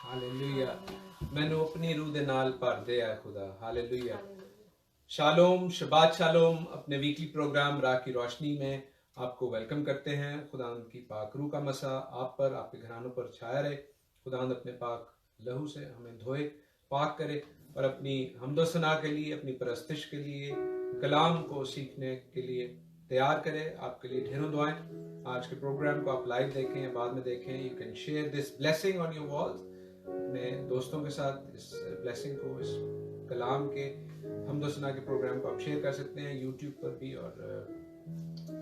Hallelujah. मैनू अपनी रूह दे नाल भर दे है खुदा। हालेलुया। शालोम, शबात शालोम। अपने वीकली प्रोग्राम राह की रोशनी में आपको वेलकम करते हैं। खुदावंद की पाक रूह का मसा आप पर, आपके घरानों पर छाया रहे। खुदावंद अपने पाक लहू से हमें धोए, पाक करे और अपनी हमदो सना के लिए, अपनी परस्तिश के लिए, कलाम को सीखने के लिए तैयार करे। आपके लिए ढेरों दुआएं। आज के प्रोग्राम को आप लाइव देखें या बाद में देखें, you can share this blessing on your walls. अपने दोस्तों के साथ इस ब्लेसिंग को, इस कलाम के हमदो सना के प्रोग्राम को आप शेयर कर सकते हैं, यूट्यूब पर भी और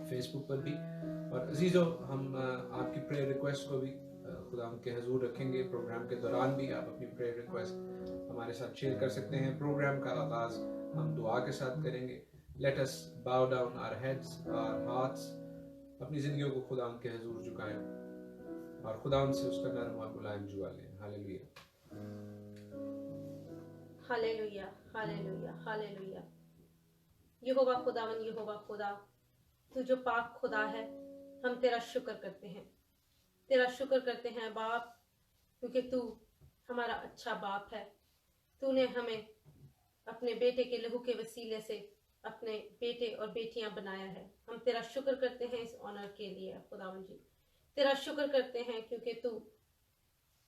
फेसबुक पर भी। और अजीज़ों, हम आपकी प्रेयर रिक्वेस्ट को भी खुदा के हजूर रखेंगे। प्रोग्राम के दौरान भी आप अपनी प्रेयर रिक्वेस्ट हमारे साथ शेयर कर सकते हैं। प्रोग्राम का आगाज हम दुआ के साथ करेंगे। Let us bow down our heads, our hearts. अपनी जिंदगियों को खुदा के हजूर झुकाएं और खुदा से उसका नरम और मुलायम जुआ लें। Hallelujah, hallelujah, hallelujah, hallelujah. यहोवा खुदावन, यहोवा खुदा, तू जो पाक खुदा है, हम तेरा शुक्र करते हैं। तेरा शुक्र करते हैं बाप, क्योंकि तू हमारा अच्छा बाप है। तूने हमें अपने बेटे के लहू के वसीले से अपने बेटे और बेटियां बनाया है। हम तेरा शुक्र करते हैं इस ऑनर के लिए खुदावन जी। तेरा शुक्र करते हैं क्योंकि तू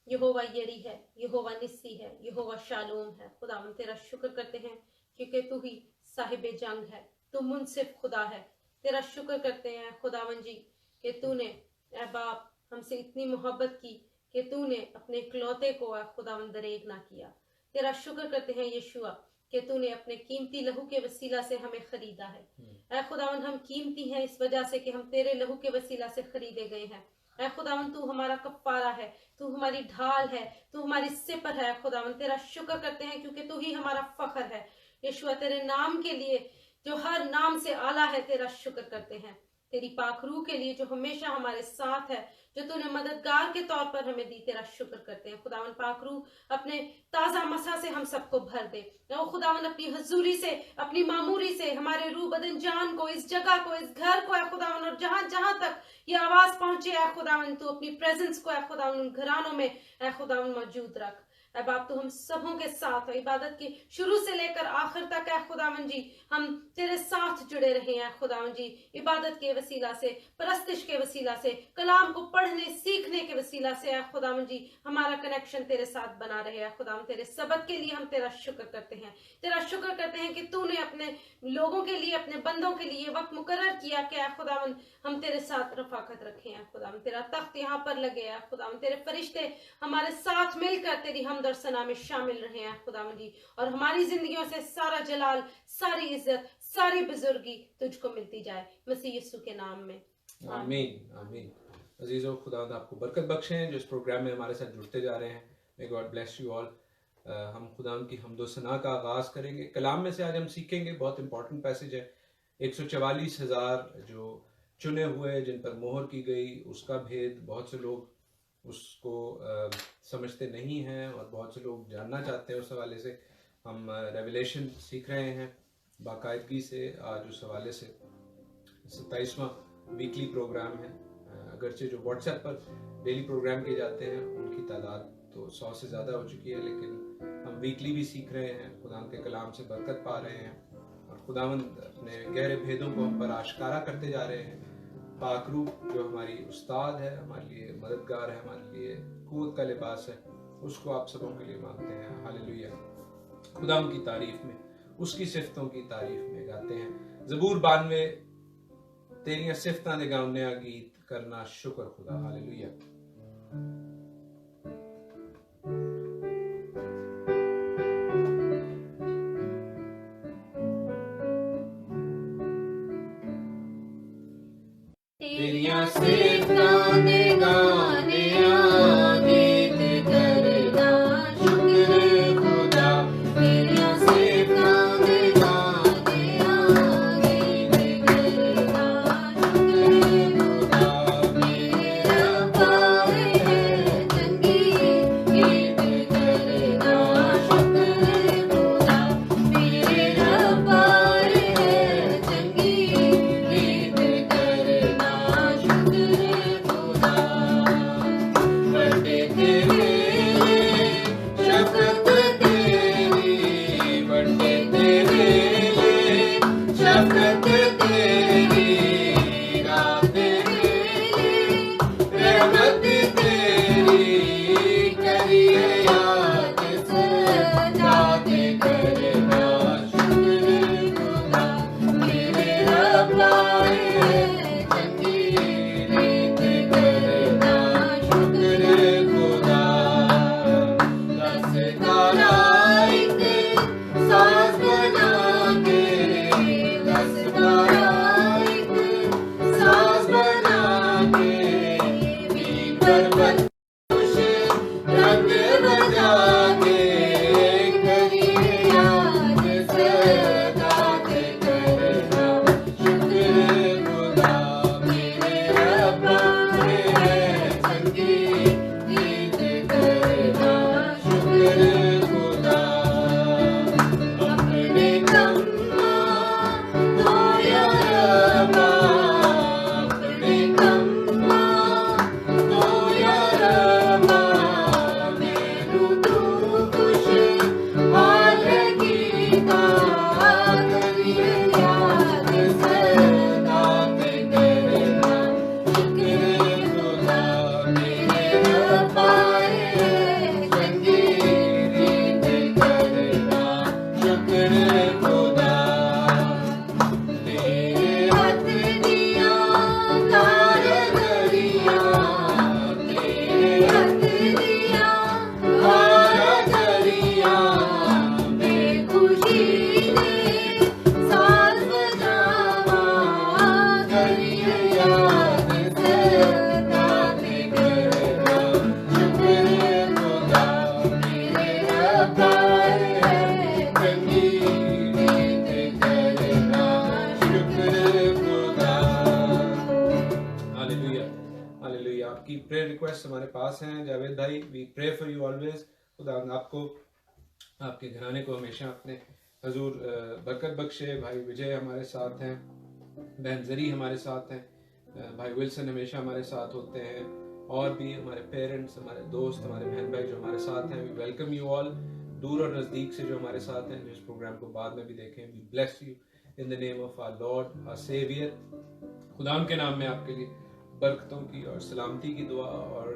यहोवा यरी है, यहोवा निस्सी है, यहोवा शालोम है। खुदावन तेरा शुक्र करते हैं क्योंकि तू ही साहिब जंग है, तू मुनसिफ खुदा है। तेरा शुक्र करते हैं खुदावन जी कि तूने ए बाप हमसे इतनी मोहब्बत की कि तूने अपने इकलौते को खुदावन दरेग ना किया। तेरा शुक्र करते हैं यीशुआ कि तूने अपने कीमती लहू के वसीला से हमें खरीदा है। ए खुदावन हम कीमती हैं इस वजह से कि हम तेरे लहू के वसीला से खरीदे गए हैं। ऐ खुदावन तू हमारा कफ्फारा है, तू हमारी ढाल है, तू हमारी सिपर है। खुदावन तेरा शुक्र करते हैं क्योंकि तू ही हमारा फख्र है। यीशुआ तेरे नाम के लिए जो हर नाम से आला है, तेरा शुक्र करते हैं। तेरी पाक रूह के लिए जो हमेशा हमारे साथ है, जो तूने मददगार के तौर पर हमें दी, तेरा शुक्र करते हैं। खुदावन पाक रूह अपने ताज़ा मसा से हम सबको भर दे। खुदावन अपनी हजूरी से, अपनी मामूरी से हमारे रूह बदन जान को, इस जगह को, इस घर को है खुदावन, और जहां जहां तक ये आवाज पहुंचे है खुदावन, तू अपनी प्रेजेंस को है खुदावन उन घरानों में है खुदावन मौजूद रख। ऐ बाप तू हम सबों के साथ इबादत की शुरू से लेकर आखिर तक है खुदावन जी, हम तेरे साथ जुड़े रहे हैं खुदावन जी। इबादत के वसीला से, परस्तिश के वसीला से, कलाम को पढ़ने सीखने के वसीला से है खुदावन जी हमारा कनेक्शन तेरे साथ बना रहे हैं खुदावन। तेरे सबक के लिए हम तेरा शुक्र करते हैं। तेरा शुक्र करते हैं कि तूने अपने लोगों के लिए, अपने बंदों के लिए वक्त मुकर्रर किया कि है खुदावन हम तेरे साथ रफाकत रखे हैं खुदावन। तेरा तख्त यहाँ पर लगे है खुदावन, तेरे फरिश्ते हमारे साथ मिलकर तेरी हमद और सना में शामिल रहे हैं खुदावन जी। और हमारी जिंदगियों से सारा जलाल, सारी इज्जत, सारी बुजुर्गी तुझको मिलती जाए मसीह यीशु के नाम में, आमीन, आमीन। अजीजों, खुदा आपको बरकत बख्शें जो इस प्रोग्राम में हमारे साथ जुड़ते जा रहे हैं। May God bless you all. हम खुदा की हमदो सना का आगाज करेंगे। कलाम में से आज हम सीखेंगे, बहुत इंपॉर्टेंट पैसेज है। 144,000 जो चुने हुए, जिन पर मोहर की गई, उसका भेद बहुत से लोग उसको समझते नहीं हैं और बहुत से लोग जानना चाहते हैं। उस हवाले से हम रेवलेशन सीख रहे हैं बाकायदगी से। आज उस हवाले से 27वां वीकली प्रोग्राम है। अगरचे जो व्हाट्सएप पर डेली प्रोग्राम किए जाते हैं उनकी तादाद तो 100 से ज़्यादा हो चुकी है, लेकिन हम वीकली भी सीख रहे हैं, खुदा के कलाम से बरकत पा रहे हैं और खुदावंद अपने गहरे भेदों को हम पर आश्कारा करते जा रहे हैं। पाक रूह जो हमारी उस्ताद है, हमारे लिए मददगार है, हमारे लिए कुव्वत का लिबास है, उसको आप सबों के लिए मांगते हैं। हालेलुया। खुदा की तारीफ में, उसकी सिफतों की तारीफ में गाते हैं। ज़बूर 92 तेरियां सिफतां दे गाउने आ गीत करना शुक्र खुदा। हालेलुया। तेरियां सिफतां दे गाने आ गीत करना शुक्र खुदा। तेरियां सिफतां दे गाने आ गीत करना शुक्र खुदा। मेरे रब आए हैं पर्वत खुश रंग बजा के करिए याद सदा के करना शुक्र खुदा मेरे रब्बा मेरे संगी गीत करना शुक्र खुदा अपने कम्मा दो या रब्बा अपने कम्मा दो या रब्बा मैनू तू खुश हाल कीता करिए याद सदा ते करना शुक्र खुदा मेरे रब्बा चंगी रीत करना शुक्र खुदा तेरे हथ दिया कारीगरियां तेरे हथ दिया कारीगरियां मैं खुशी दे साज बजावा करिए याद सदा ते करना शुक्र खुदा मेरे रब्बा चंगी रीत करना शुक्र खुदा। Hallelujah hallelujah. आपकी प्रेयर रिक्वेस्ट हमारे पास हैं जावेद भाई, we pray for you always. खुदा आपको आपके घराने को हमेशा अपने हजूर बरकत बख्शे। भाई विजय हमारे साथ हैं, बहन जरी हमारे साथ हैं, भाई विल्सन हमेशा हमारे साथ होते हैं, और भी हमारे पेरेंट्स, हमारे दोस्त, हमारे बहन भाई जो हमारे साथ हैं। वी वेलकम यू ऑल, दूर और नज़दीक से जो हमारे साथ हैं, जो इस प्रोग्राम को बाद में भी देखें। We bless you in the name of our lord our saviour. खुदाम के नाम में आपके लिए बरकतों की और सलामती की दुआ। और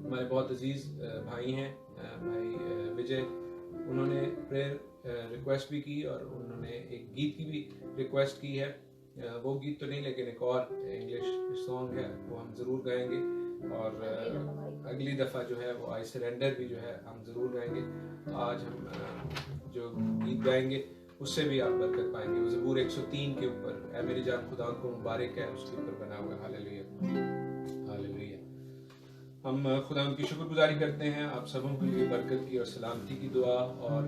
हमारे बहुत अजीज भाई हैं, भाई विजय, उन्होंने प्रेयर रिक्वेस्ट भी की और उन्होंने एक गीत की भी रिक्वेस्ट की है। वो गीत तो नहीं, लेकिन एक और इंग्लिश सॉन्ग है, वो हम ज़रूर गाएंगे। और अगली दफ़ा जो है वो आई सरेंडर भी जो है हम ज़रूर गाएंगे। आज हम जो गीत गाएंगे उससे भी आप बरकत पाएंगे। वो ज़बूर 103 के ऊपर, ऐ मेरी जान खुदा को मुबारक है, उसके ऊपर बना हुआ है। Hallelujah hallelujah. हम खुदा की शुक्रगुजारी करते हैं, आप सबों के लिए बरकत की और सलामती की दुआ। और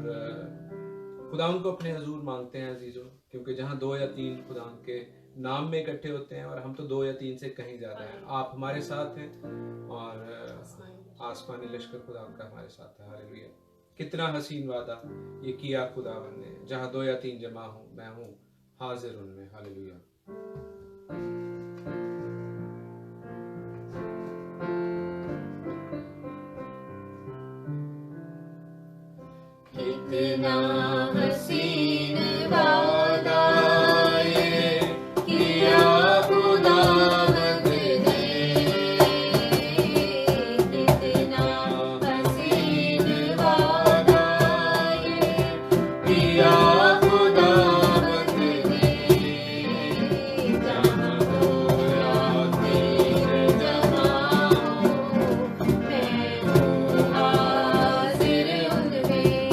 खुदा उनको अपने हजूर मांगते हैं अजीज़ों, क्योंकि जहाँ 2 या 3 खुदा के नाम में इकट्ठे होते हैं, और हम तो 2 या 3 से कहीं ज़्यादा हैं। आप हमारे साथ हैं और आसमानी लश्कर खुदा उनका हमारे साथ है। हालेलुया। कितना हसीन वादा ये किया खुदावन ने, जहाँ 2 या 3 जमा हूँ मैं हूँ हाजिर उनमें। हालेलुया। कितना हसीन वादा ये किया खुदावंद ने, कितना हसीन वादा ये किया खुदावंद ने, जहाँ 2 या 3 जमा हो मैं हूँ हाजिर उनमें,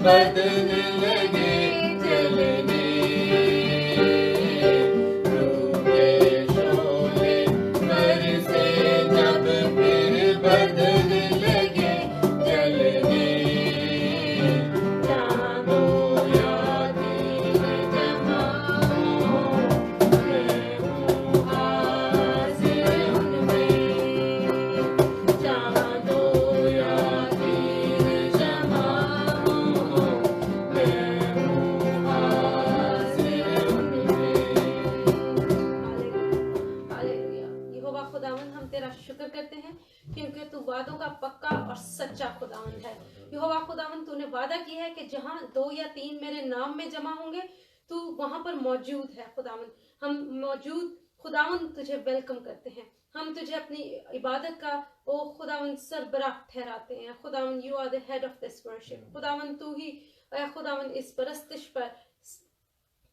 बदलने लगे जलने, रूठे शोले बरसे जब फिर बदलने लगे जलने, चांदों या दिन जमा हो, मैं हूँ हाजिर उनमें, चांदों या दिन जमा हो, मैं हूँ हाजिर उनमें। हालेलुया। यहोवा खुदावन हम तेरा शुक्र करते हैं क्योंकि तू वादों का पक्का और सच्चा खुदावन है। यहोवा खुदावन तूने वादा किया है कि जहाँ 2 या 3 मेरे नाम में जमा होंगे तू वहां पर मौजूद है। खुदावन हम मौजूद खुदावन तुझे वेलकम करते हैं, हम तुझे अपनी इबादत का ओ खुदावन सरबराह ठहराते हैं। खुदावन you are the head of this worship. खुदावन तू ही ऐ खुदावन इस परस्तिश पर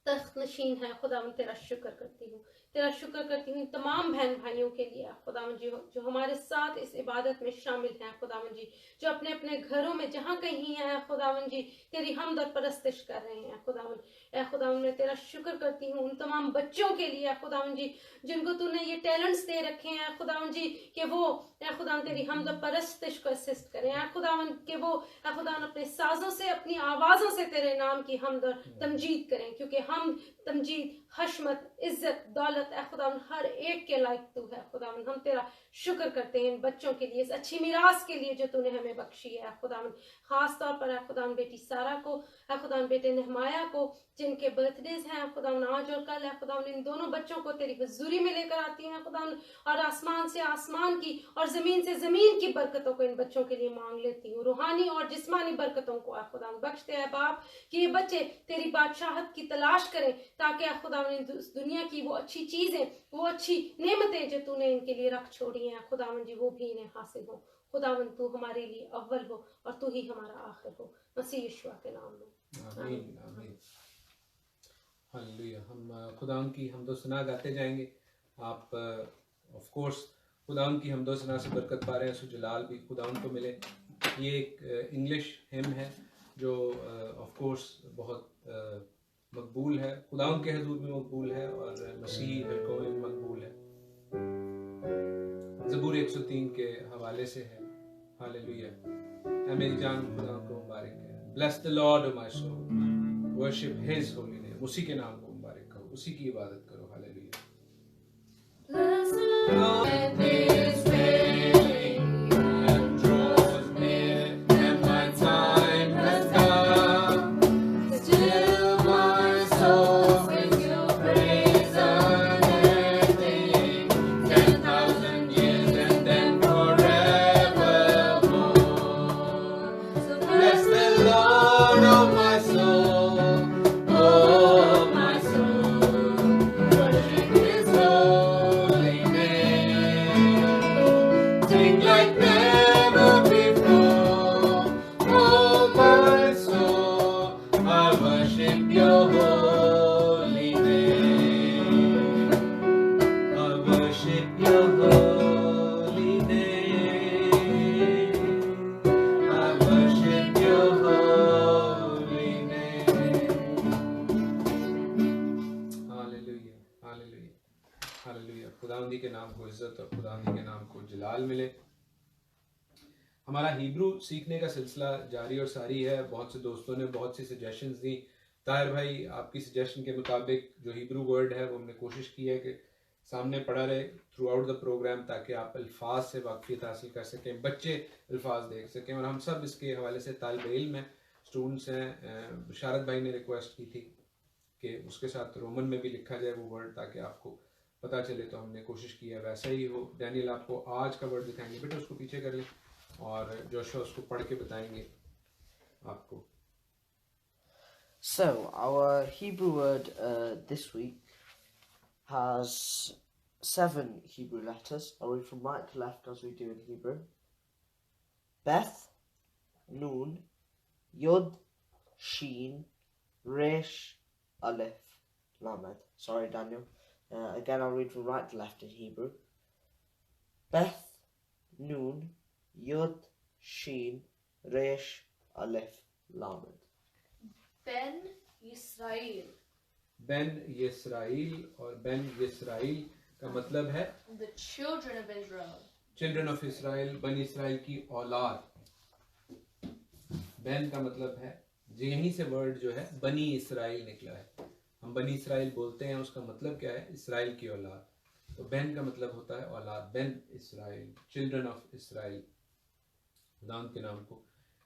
तख्त नशीन है। खुदावन तेरा शुक्र करती हूँ, तेरा शुक्र करती हूँ तमाम बहन भाइयों के लिए खुदावन जी जो हमारे साथ इस इबादत में शामिल हैं। खुदावन जी जो अपने अपने घरों में जहाँ कहीं हैं खुदावन जी तेरी हमद और परस्तिश कर रहे हैं। खुदावन ऐ खुदावन मैं तेरा शुक्र करती हूँ उन तमाम बच्चों के लिए खुदावन जी जिनको तूने ये टैलेंट्स दे रखे हैं खुदावन जी कि वो ऐ खुदावन तेरी हमद और परस्तिश को असिस्ट करें। ऐ खुदावन के वो ऐ खुदावन अपने साजों से अपनी आवाज़ों से तेरे नाम की हमद और तमजीद करें, क्योंकि हम तमजीद हशमत इज्जत दौलत ऐ खुदावन हर एक के लायक तू है। खुदावन हम तेरा शुक्र करते हैं इन बच्चों के लिए, इस अच्छी मीरास के लिए जो तूने हमें बख्शी है। खुदावन खास तौर पर खुदावन बेटी सारा को, खुदावन बेटे नहमाया को जिनके बर्थडेज हैं खुदावन आज और कल है। खुदावन इन दोनों बच्चों को तेरी हुजूरी में लेकर आती हैं खुदावन, और आसमान से आसमान की और जमीन से जमीन की बरकतों को इन बच्चों के लिए मांग लेती हूँ। रूहानी और जिस्मानी बरकतों को खुदावन बख्शते हैं बाप कि ये बच्चे तेरी बादशाहत की तलाश करें, ताकि खुदावन इस दुनिया की वो अच्छी चीजें वो अच्छी नेमतें जो तूने इनके लिए रख छोड़ी हैं खुदावन जी वो भी इन्हें हासिल हो। खुदावन तू हमारे लिए अव्वल हो और तू ही हमारा आखिर हो, मसीह यीशु के नाम में आमीन आमीन। हालेलुया। हम खुदावन की हमदो सना गाते जाएंगे। आप ऑफ कोर्स खुदावन की हमदो सना से बरकत पा रहे हैं, सो जलाल भी खुदावन को मिले। ये एक इंग्लिश हिम है जो ऑफ कोर्स बहुत मकबूल है, खुदावन के हजूर में मकबूल है और मसीह हल्कों में मकबूल है। ज़बूर 103 के हवाले से है। हालेलुया। ऐ मेरी जान खुदा को मुबारक है। Bless the Lord my soul, worship his holy name. उसी के नाम को मुबारक करो, उसी की इबादत करो। हालेलुया। खुदावंदी के नाम को इज्जत और खुदावंदी के नाम को जलाल मिले। हमारा हिब्रू सीखने का सिलसिला जारी और सारी है। बहुत से दोस्तों ने बहुत सी सजेशंस दी। ताहिर भाई आपकी सजेशन के मुताबिक जो हिब्रू वर्ड है वो हमने कोशिश की है कि सामने पड़ा रहे थ्रू आउट द प्रोग्राम, ताकि आप अल्फाज से वाकफियत हासिल कर सकें, बच्चे अल्फाज देख सकें। और हम सब इसके हवाले से तालिब इल्म हैं, स्टूडेंट्स हैं। बशारत भाई ने रिक्वेस्ट की थी कि उसके साथ रोमन में भी लिखा जाए वो वर्ड, ताकि आपको पता चले। तो हमने कोशिश की है वैसा ही हो। डैनियल आपको आज का वर्ड दिखाएंगे, बेटा उसको पीछे कर लें, और जोशुआ उसको पढ़ के बताएंगे आपको। So our Hebrew word this week has 7 Hebrew letters. I'll read from right to left as we do in Hebrew. Beth, Nun, Yod, Sheen, Resh, Aleph, Lamed. Sorry, Daniel. Again, I'll read from right to left in Hebrew. Beth, Nun, Yod, Sheen, Resh, Aleph, Lamed. Ben Yisrael. बेन यिस्राएल, और बेन यिस्राएल का मतलब है The children of Israel. Children of Israel, बनी Israel की औलाद। बेन का मतलब है, यहीं से वर्ड जो है बनी इसराइल निकला है। हम बनी इसराइल बोलते हैं, उसका मतलब क्या है? इसराइल की औलाद। तो बेन का मतलब होता है औलाद, Ben Israel, children of Israel. खुदावंद के नाम को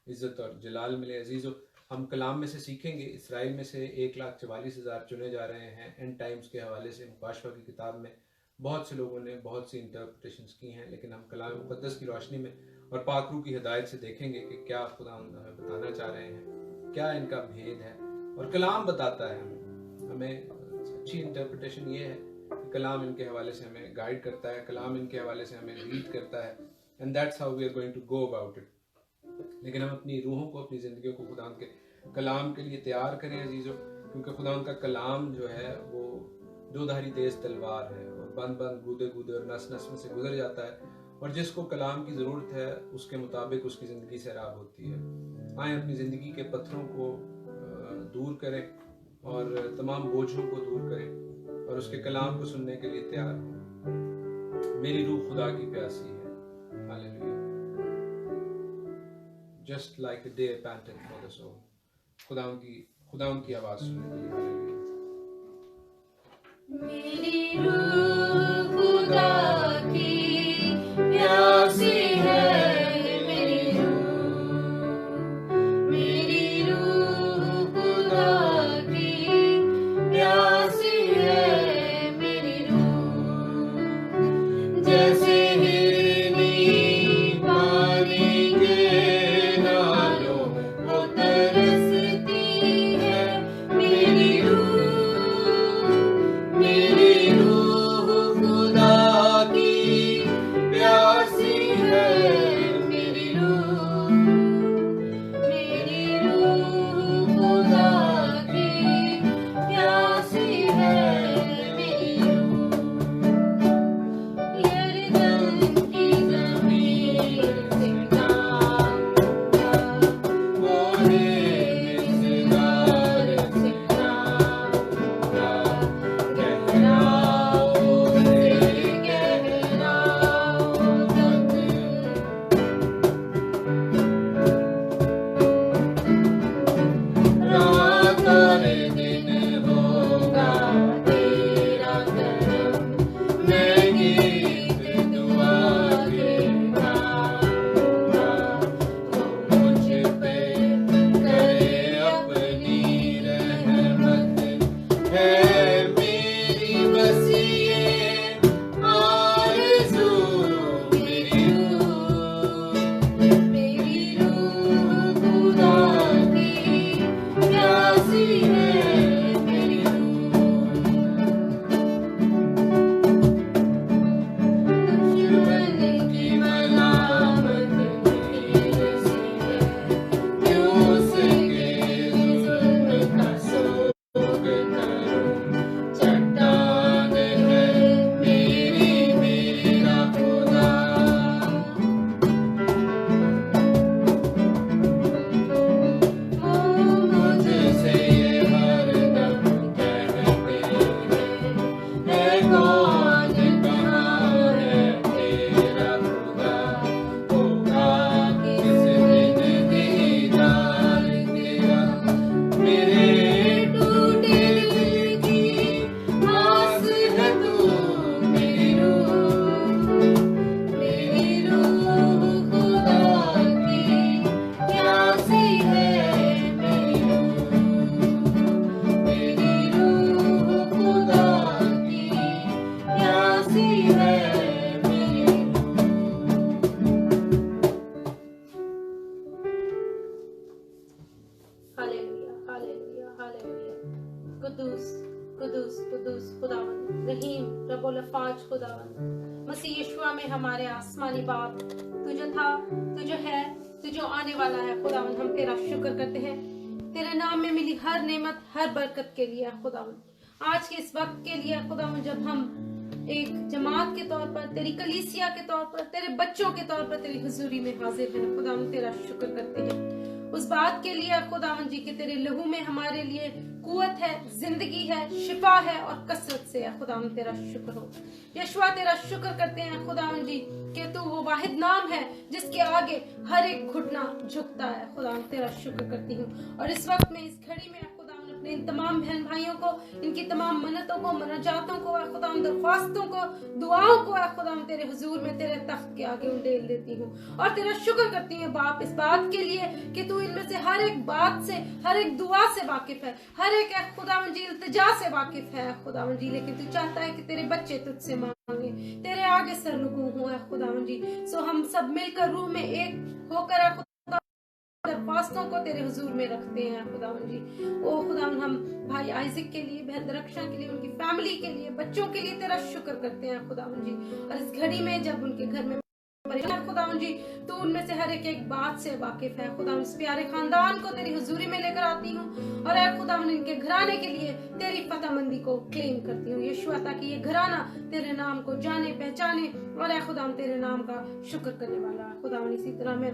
इज्जत और जलाल मिले। अजीजों, हम कलाम में से सीखेंगे। इसराइल में से 1,44,000 चुने जा रहे हैं। एंड टाइम्स के हवाले से मुकाशफा की किताब में बहुत से लोगों ने बहुत सी इंटरप्रिटेशंस की हैं, लेकिन हम कलाम मुक़द्दस की रोशनी में और पाक रूह की हिदायत से देखेंगे कि क्या खुदा हमें बताना चाह रहे हैं, क्या इनका भेद है। और कलाम बताता है हमें अच्छी इंटरप्रिटेशन ये है कि कलाम इनके हवाले से हमें गाइड करता है, कलाम इनके हवाले से हमें रीड करता है, and that's how we are going to go about it. लेकिन हम अपनी रूहों को, अपनी ज़िंदगियों को खुदा के कलाम के लिए तैयार करें अजीज़ों, क्योंकि खुदा का कलाम जो है वो दो धारी तेज तलवार है, और बंद बंद गूदे गूदे और नस नस में से गुजर जाता है, और जिसको कलाम की ज़रूरत है उसके मुताबिक उसकी ज़िंदगी सैराब होती है। आए अपनी ज़िंदगी के पत्थरों को दूर करें और तमाम बोझों को दूर करें और उसके कलाम को सुनने के लिए तैयार हों। मेरी रूह खुदा की प्यासी है, hallelujah. Just like a deer panted for the soul। खुदा की आवाज़ सुनने के लिए, हालेलुया। मेरी रूह खुदा की प्यासी है, मेरी रूह खुदा की प्यासी है, मेरी रूह जैसे हिरनी पानी के नालों को तरसती है, मेरी रूह खुदा की प्यासी है, मेरी रूह खुदा की प्यासी है, मेरी रूह यरदन की ज़मीन से नाऊंगा, कोने निज़गार से नाऊंगा, गहराओं से गहराओं तक। रात और दिन होगा तेरा करम, मैं गीत दुआ के गाऊंगा, वो मुझ पे करे अपनी रहमत, है मेरी बस ये आरज़ू, मेरी रूह खुदा की प्यासी है, मेरी दुश्मन की मलामत मेरे से है, क्यों उसके जुल्म का सोग करूं, चट्टान है मेरा खुदा। मुझसे ये हरदम कहते हैं, है कौन, कहाँ है तेरा खुदा, होगा किस दिन दीदार तेरा, मेरे टूटे दिल की आस है तू, मेरी रूह खुदा की प्यासी है, मेरी रूह खुदा की प्यासी है, मेरी hallelujah, hallelujah, hallelujah. Quddus, Quddus, Quddus खुदावन, रहीम, रब्बुल अफ़ाज खुदावन, मसीह यीशुआ में हमारे आसमानी बाप, तू जो था, तू जो है, तू जो आने वाला है खुदावन, हम तेरा शुक्र करते हैं तेरे नाम में मिली हर नेमत, हर बरकत के लिए खुदावन। आज के इस वक्त के लिए खुदावन, जब हम एक जमात के तौर पर, तेरी कलीसिया के तौर पर, तेरे बच्चों के तौर पर तेरी हुजूरी में हाजिर हैं खुदावन, तेरा शुक्र करते हैं। उस बात के लिए खुदावन जी कि तेरे लहू में हमारे लिए कुवत है, जिंदगी है, शिफा है और कसरत से है। खुदावन तेरा शुक्र हो। यशवा तेरा शुक्र करते हैं खुदावन जी कि तू वो वाहिद नाम है जिसके आगे हर एक घुटना झुकता है। खुदावन तेरा शुक्र करती हूँ। और इस वक्त में इस घड़ी में खुदावन अपने इन तमाम बहन भाइयों को, इनकी तमाम मन्नतों को, मुनाजातों को, खुदावन दरख्वास्तों को, दुआओं को खुदावन तेरे हुजूर में तेरे तख्त के आगे उंडेल देती हूँ और तेरा शुक्र करती हूँ बाप इस बात के लिए कि तू इनमें से हर एक बात से, हर एक दुआ से वाकिफ है, हर एक खुदावन जी इल्तिजा से वाकिफ है खुदावन जी। लेकिन तू चाहता है कि तेरे बच्चे तुझसे मांगे, तेरे आगे सरनुगू हो खुदावन जी। सो हम सब मिलकर रूह में एक होकर दरख्वास्तों को तेरे हुजूर में रखते हैं खुदावन जी। ओ खुदावन हम भाई आइज़िक के लिए, बहन रक्षा के लिए, उनकी फैमिली के लिए, बच्चों के लिए तेरा शुक्र करते हैं खुदावन जी। और इस घड़ी में जब उनके घर में खुदावन जी तू उनमें से हर एक बात से वाकिफ है खुदावन। इस प्यारे खानदान को तेरी हुजूरी में लेकर आती हूँ और ऐ खुदावन इनके घराने के लिए तेरी फतहमंदी को क्लेम करती हूँ यीशुआ, ताकि ये घराना तेरे नाम को जाने पहचाने और ऐ खुदावन तेरे नाम का शुक्र करने वाला खुदावन। इसी तरह मैं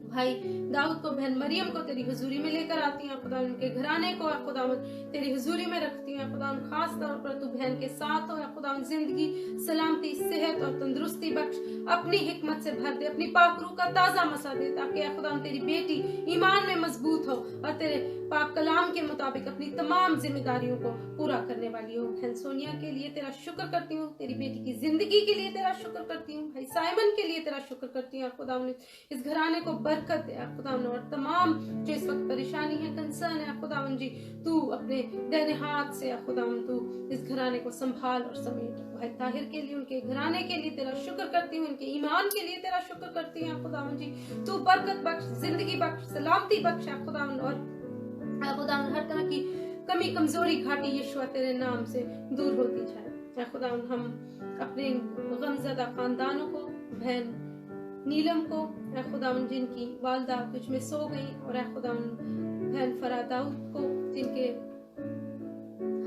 भाई दाऊद को, बहन मरियम को तेरी हुजूरी में लेकर आती हैं खुदा, उनके घराने को खुदावन तेरी हुजूरी में रखती हैं खुदावन। खास तौर पर तू बहन के साथ हो खुदावन, जिंदगी, सलामती, सेहत और तंदुरुस्ती बख्श, अपनी हिकमत से भर दे, अपनी पाक रूह का ताजा मसा दे, ताकि खुदावन तेरी बेटी ईमान में मजबूत हो और तेरे पाक कलाम के मुताबिक अपनी तमाम जिम्मेदारियों को पूरा करने वाली हो। बहन सोनिया के लिए तेरा शुक्र करती हूँ, तेरी बेटी की जिंदगी के लिए तेरा शुक्र करती हूँ, भाई साइमन के लिए तेरा शुक्र करती हूँ खुदावन। इस घराने को बरकत दे खुदावन और तमाम जो इस वक्त परेशानी है, कंसर्न है खुदावन जी, तू अपने दाहिने हाथ से खुदावन तू इस घराने को संभाल और समेट। भाई ताहिर के लिए, उनके घराने के लिए तेरा शुक्र करती हूँ, उनके ईमान के लिए तेरा शुक्र करती हूँ खुदावन जी। तू बरकत बख्श, जिंदगी बख्श, सलामती बख्श खुदावन और खुदावन हर तरह की कमी कमजोरी घाटी यीशुआ तेरे नाम से दूर होती जाए खुदावन। हम अपने गमज़दा खानदानों को, बहन नीलम को खुदावन जिनकी वालदा तुझ में सो गई, और खुदावन बहन फरा दाऊद को जिनके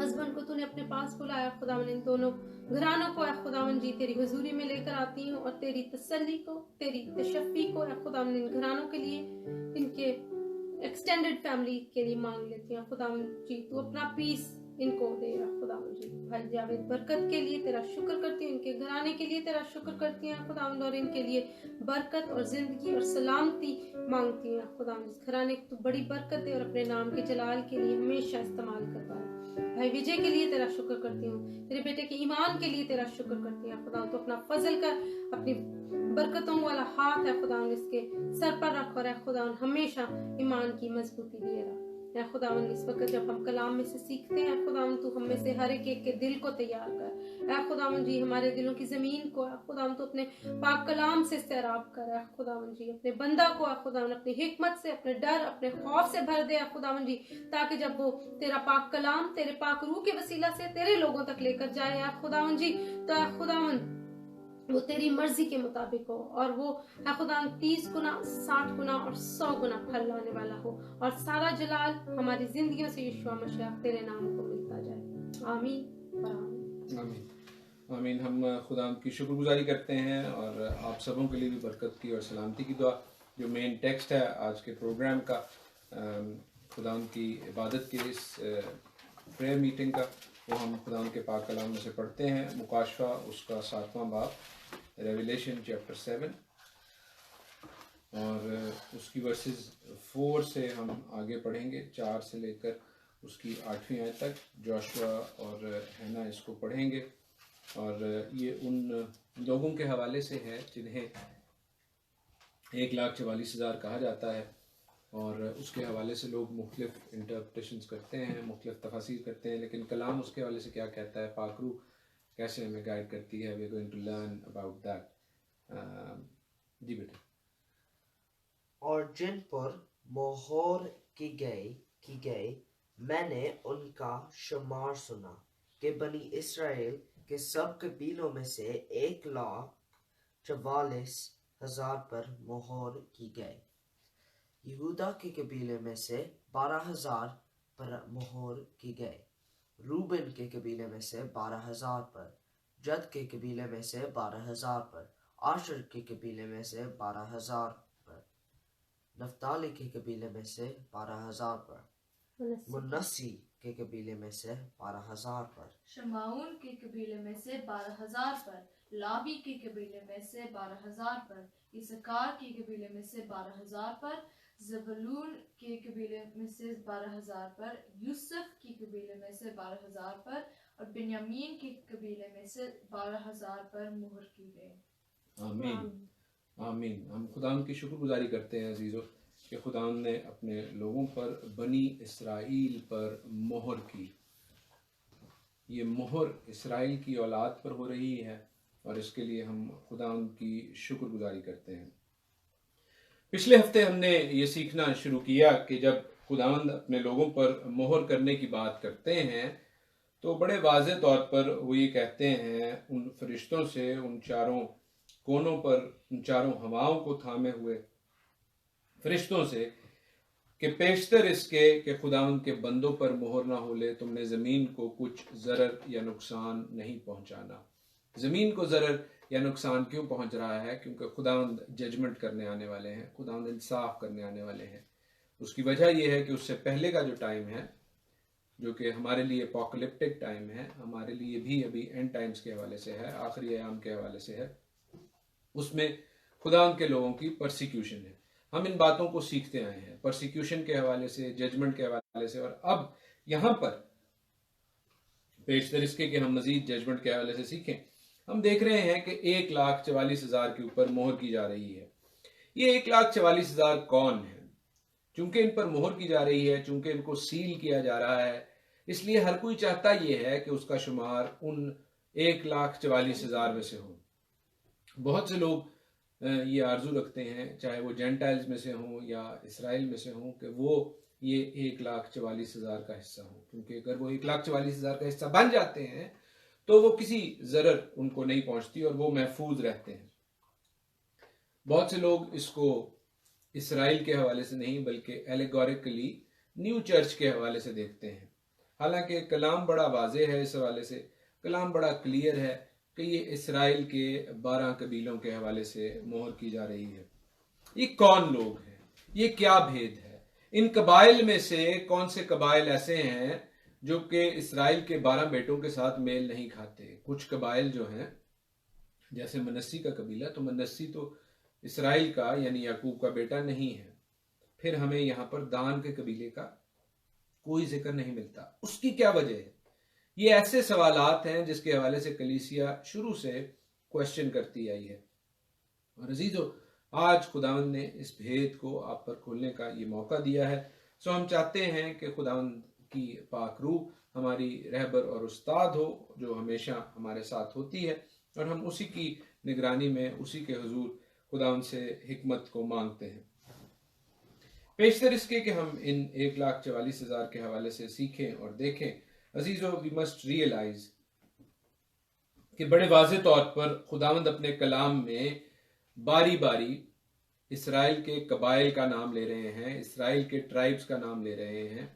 हस्बैंड को तूने अपने पास बुलाया खुदावन, इन दोनों घरानों को खुदावन जी तेरी हुजूरी में लेकर आती हूँ और तेरी तसल्ली को, तेरी तशफ़ी को खुदावन इन घरानों के लिए, इनके एक्सटेंडेड फैमिली के लिए मांग लेती हूँ खुदावन जी। तू अपना पीस इनको दे खुदावन जी। भाई जावेद बरकत के लिए तेरा शुक्र करती हूँ, इनके घराने के लिए तेरा शुक्र करती हूँ खुदावन और इनके लिए बरकत और जिंदगी और सलामती मांगती हूँ खुदावन। इस घराने को तू बड़ी बरकत दे और अपने नाम के जलाल के लिए हमेशा इस्तेमाल कर पाए। भाई विजय के लिए तेरा शुक्र करती हूँ, तेरे बेटे के ईमान के लिए तेरा शुक्र करती हूँ खुदा। तो अपना फजल कर, अपनी बरकतों वाला हाथ खुदावन इसके सर पर रख और खुदावन हमेशा ईमान की मजबूती दिए रहा खुदावन। इस वक्त जब हम कलाम में से सीखते हैं खुदावन, तू हमें से हर एक के दिल को तैयार कर खुदावन जी, हमारे दिलों की जमीन को खुदावन तो अपने पाक कलाम से सैराब कर खुदावन जी। अपने बंदा को खुदावन अपनी हिकमत से, अपने डर, अपने खौफ से भर दे खुदावन जी, ताकि जब वो तेरा पाक कलाम तेरे पाक रूह के वसीला से तेरे लोगों तक लेकर जाए खुदावन जी, तो खुदावन वो तेरी मर्जी के मुताबिक हो और वो खुदावन 30 गुना, 60 गुना और 100 गुना फल लाने वाला हो, और सारा जलाल हमारी जिंदगियों से यीशुआ मसीह तेरे नाम को मिलता जाए। आमीन आमीन आमीन। हम खुदा की शुक्रगुजारी करते हैं और आप सबों के लिए भी बरकत की और सलामती की दुआ। जो मेन टेक्स्ट है आज के प्रोग्राम का, खुदा की इबादत की इस प्रेयर मीटिंग का, वो हम खुदा के पाक कलाम में से पढ़ते हैं। मुकाशफा उसका 7वां बाब, रेवलेशन चैप्टर 7, और उसकी वर्सेस 4 से हम आगे पढ़ेंगे, 4 से लेकर उसकी 8वीं आयत तक। जोशुआ और हैना इसको पढ़ेंगे, और ये उन लोगों के हवाले से है जिन्हें 1,44,000 कहा जाता है, और उसके हवाले से लोग मुख्तलिफ इंटरप्रिटेशंस करते हैं, मुख्तलिफ तफसीर करते हैं, लेकिन कलाम उसके हवाले से क्या कहता है, पाक रूह कैसे हमें गाइड करती है। We are going to learn about that. जी बेटा। और जिन पर मोहर की गई मैंने उनका शुमार सुना कि बनी इसराइल के सब कबीलों में से 1,44,000 पर मोहर की गई। यहूदा के कबीले में से 12,000 पर मोहर की गई, रूबन के कबीले में से 12,000 पर, जद के कबीले में से 12,000 पर, आशर के कबीले में से 12,000 पर, नफ्ताली के कबीले में से 12,000 पर, मुन्नसी के कबीले में से 12,000 पर, शमाउन के कबीले में से 12,000 पर, लावी के कबीले में से 12,000 पर, इसकार के कबीले में से 12,000 पर, ज़बूलून के कबीले में से 12,000 पर, यूसुफ के कबीले में से 12,000 पर और बिन्यामीन के कबीले में से 12,000 पर मुहर की गए। आमीन आमीन। हम खुदा की शुक्रगुजारी करते हैं अजीज़ों कि खुदा ने अपने लोगों पर, बनी इसराइल पर मोहर की। ये मोहर इसराइल की औलाद पर हो रही है और इसके लिए हम खुदा की शुक्रगुजारी करते हैं। पिछले हफ्ते हमने ये सीखना शुरू किया कि जब खुदावंद अपने लोगों पर मोहर करने की बात करते हैं तो बड़े वाज़े तौर पर वो ये कहते हैं उन फरिश्तों से, उन चारों कोनों पर, उन चारों हवाओं को थामे हुए फरिश्तों से कि पेशतर इसके कि खुदावंद के बंदों पर मोहर ना हो ले, तुमने ज़मीन को कुछ ज़रर या नुकसान नहीं पहुंचाना। ज़मीन को ज़रर या नुकसान क्यों पहुंच रहा है? क्योंकि खुदावंद जजमेंट करने आने वाले हैं, खुदावंद इंसाफ करने आने वाले हैं। उसकी वजह यह है कि उससे पहले का जो टाइम है, जो कि हमारे लिए एपोकलिप्टिक टाइम है, हमारे लिए भी अभी एंड टाइम्स के हवाले से है, आखिरी अयाम के हवाले से है, उसमें खुदावंद के लोगों की परसिक्यूशन है। हम इन बातों को सीखते आए हैं, परसिक्यूशन के हवाले से, जजमेंट के हवाले से, और अब यहां पर पेशतर इसके कि हम मजीद जजमेंट के हवाले से सीखें। हम देख रहे हैं कि 1,44,000 के ऊपर मोहर की जा रही है। ये 1,44,000 कौन है? चूंकि इन पर मोहर की जा रही है, चूंकि इनको सील किया जा रहा है, इसलिए हर कोई चाहता यह है कि उसका शुमार उन 1,44,000 में से हो। बहुत से लोग ये आरजू रखते हैं, चाहे वो जेंटाइल्स में से हों या इसराइल में से हों, कि वो ये 1,44,000 का हिस्सा हो, क्योंकि अगर वो 1,44,000 का हिस्सा बन जाते हैं तो वो किसी जरर उनको नहीं पहुंचती और वो महफूज रहते हैं। बहुत से लोग इसको इसराइल के हवाले से नहीं बल्कि एलेगोरिकली न्यू चर्च के हवाले से देखते हैं। हालांकि कलाम बड़ा वाज़ेह है, इस हवाले से कलाम बड़ा क्लियर है कि ये इसराइल के 12 कबीलों के हवाले से मोहर की जा रही है। ये कौन लोग हैं? ये क्या भेद है? इन कबाइल में से कौन से कबाइल ऐसे हैं जो कि इसराइल के 12 बेटों के साथ मेल नहीं खाते? कुछ कबाइल जो हैं, जैसे मनस्सी का कबीला, तो मनस्सी तो इसराइल का यानी याकूब का बेटा नहीं है। फिर हमें यहाँ पर दान के कबीले का कोई जिक्र नहीं मिलता। उसकी क्या वजह है? ये ऐसे सवालात हैं जिसके हवाले से कलीसिया शुरू से क्वेश्चन करती आई है। और अजीजों, आज खुदावंद ने इस भेद को आप पर खोलने का ये मौका दिया है। सो हम चाहते हैं कि खुदावंद की पाक रूह हमारी रहबर और उस्ताद हो, जो हमेशा हमारे साथ होती है, और हम उसी की निगरानी में, उसी के हुजूर खुदावंद से हिकमत को मांगते हैं। पेशतर इसके कि हम इन 1,44,000 के हवाले से सीखें और देखें। अजीजों, वी मस्ट रियलाइज कि बड़े वाज़े तौर पर खुदावंद अपने कलाम में बारी बारी इसराइल के कबाइल का नाम ले रहे हैं, इसराइल के ट्राइब्स का नाम ले रहे हैं।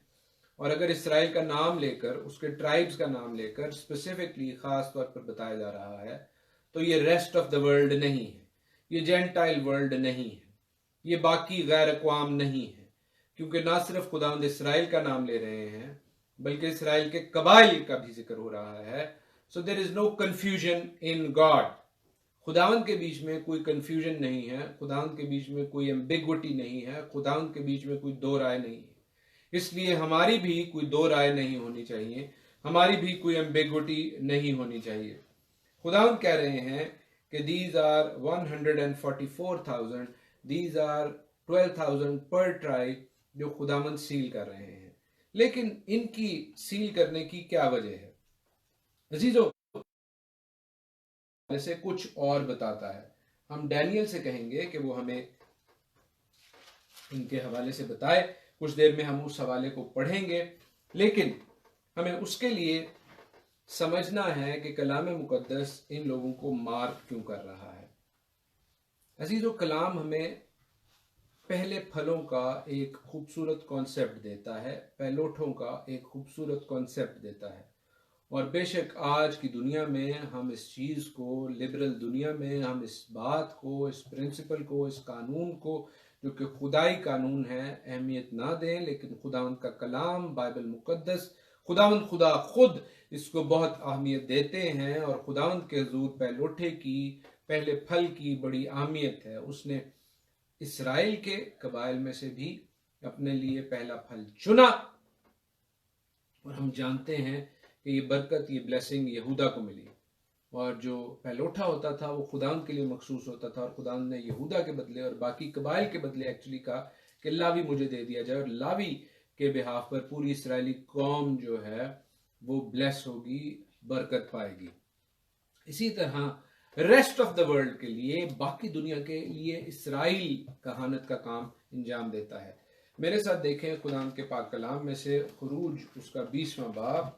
और अगर इसराइल का नाम लेकर, उसके ट्राइब्स का नाम लेकर स्पेसिफिकली खास तौर पर बताया जा रहा है, तो ये रेस्ट ऑफ द वर्ल्ड नहीं है, ये जेंटाइल वर्ल्ड नहीं है, ये बाकी गैर अक़वाम नहीं है, क्योंकि ना सिर्फ खुदावंद इसराइल का नाम ले रहे हैं बल्कि इसराइल के कबाइल का भी जिक्र हो रहा है। So there is no confusion in God. खुदावंद के बीच में कोई कंफ्यूजन नहीं है, खुदावंद के बीच में कोई एम्बिग्विटी नहीं है, खुदावंद के बीच में कोई दो राय नहीं है। इसलिए हमारी भी कोई दो राय नहीं होनी चाहिए, हमारी भी कोई एम्बिग्विटी नहीं होनी चाहिए। खुदावंद कह रहे हैं कि दीज आर 144,000, दीज आर 12,000 पर ट्राइब जो खुदावंद सील कर रहे हैं। लेकिन इनकी सील करने की क्या वजह है? अजीजों, से कुछ और बताता है। हम डैनियल से कहेंगे कि वो हमें इनके हवाले से बताए। कुछ देर में हम उस हवाले को पढ़ेंगे, लेकिन हमें उसके लिए समझना है कि कलाम मुकद्दस इन लोगों को मार्क क्यों कर रहा है। अजीजों, कलाम हमें पहले फलों का एक खूबसूरत कॉन्सेप्ट देता है, पहलोठों का एक खूबसूरत कॉन्सेप्ट देता है। और बेशक आज की दुनिया में हम इस चीज़ को, लिबरल दुनिया में हम इस बात को, इस प्रिंसिपल को, इस कानून को जो कि खुदाई कानून है, अहमियत ना दें, लेकिन खुदावंद का कलाम, बाइबल मुकद्दस, खुदावंद खुदा खुद इसको बहुत अहमियत देते हैं। और खुदावंद के हुजूर पहलोठे की, पहले फल की बड़ी अहमियत है। उसने इसराइल के कबाइल में से भी अपने लिए पहला फल चुना, और हम जानते हैं कि ये बरकत, ये ब्लेसिंग यहूदा को मिली। और जो पहलोठा होता था वो खुदावंद के लिए मखसूस होता था, और खुदावंद ने यहूदा के बदले और बाकी कबाइल के बदले एक्चुअली कहा कि लावी मुझे दे दिया जाए, और लावी के बिहाफ पर पूरी इसराइली कौम जो है वो ब्लेस होगी, बरकत पाएगी। इसी तरह रेस्ट ऑफ द वर्ल्ड के लिए, बाकी दुनिया के लिए इसराइल कहानत का काम अंजाम देता है। मेरे साथ देखें खुदावंद के पाक कलाम में से खुरूज उसका 20वां बाब,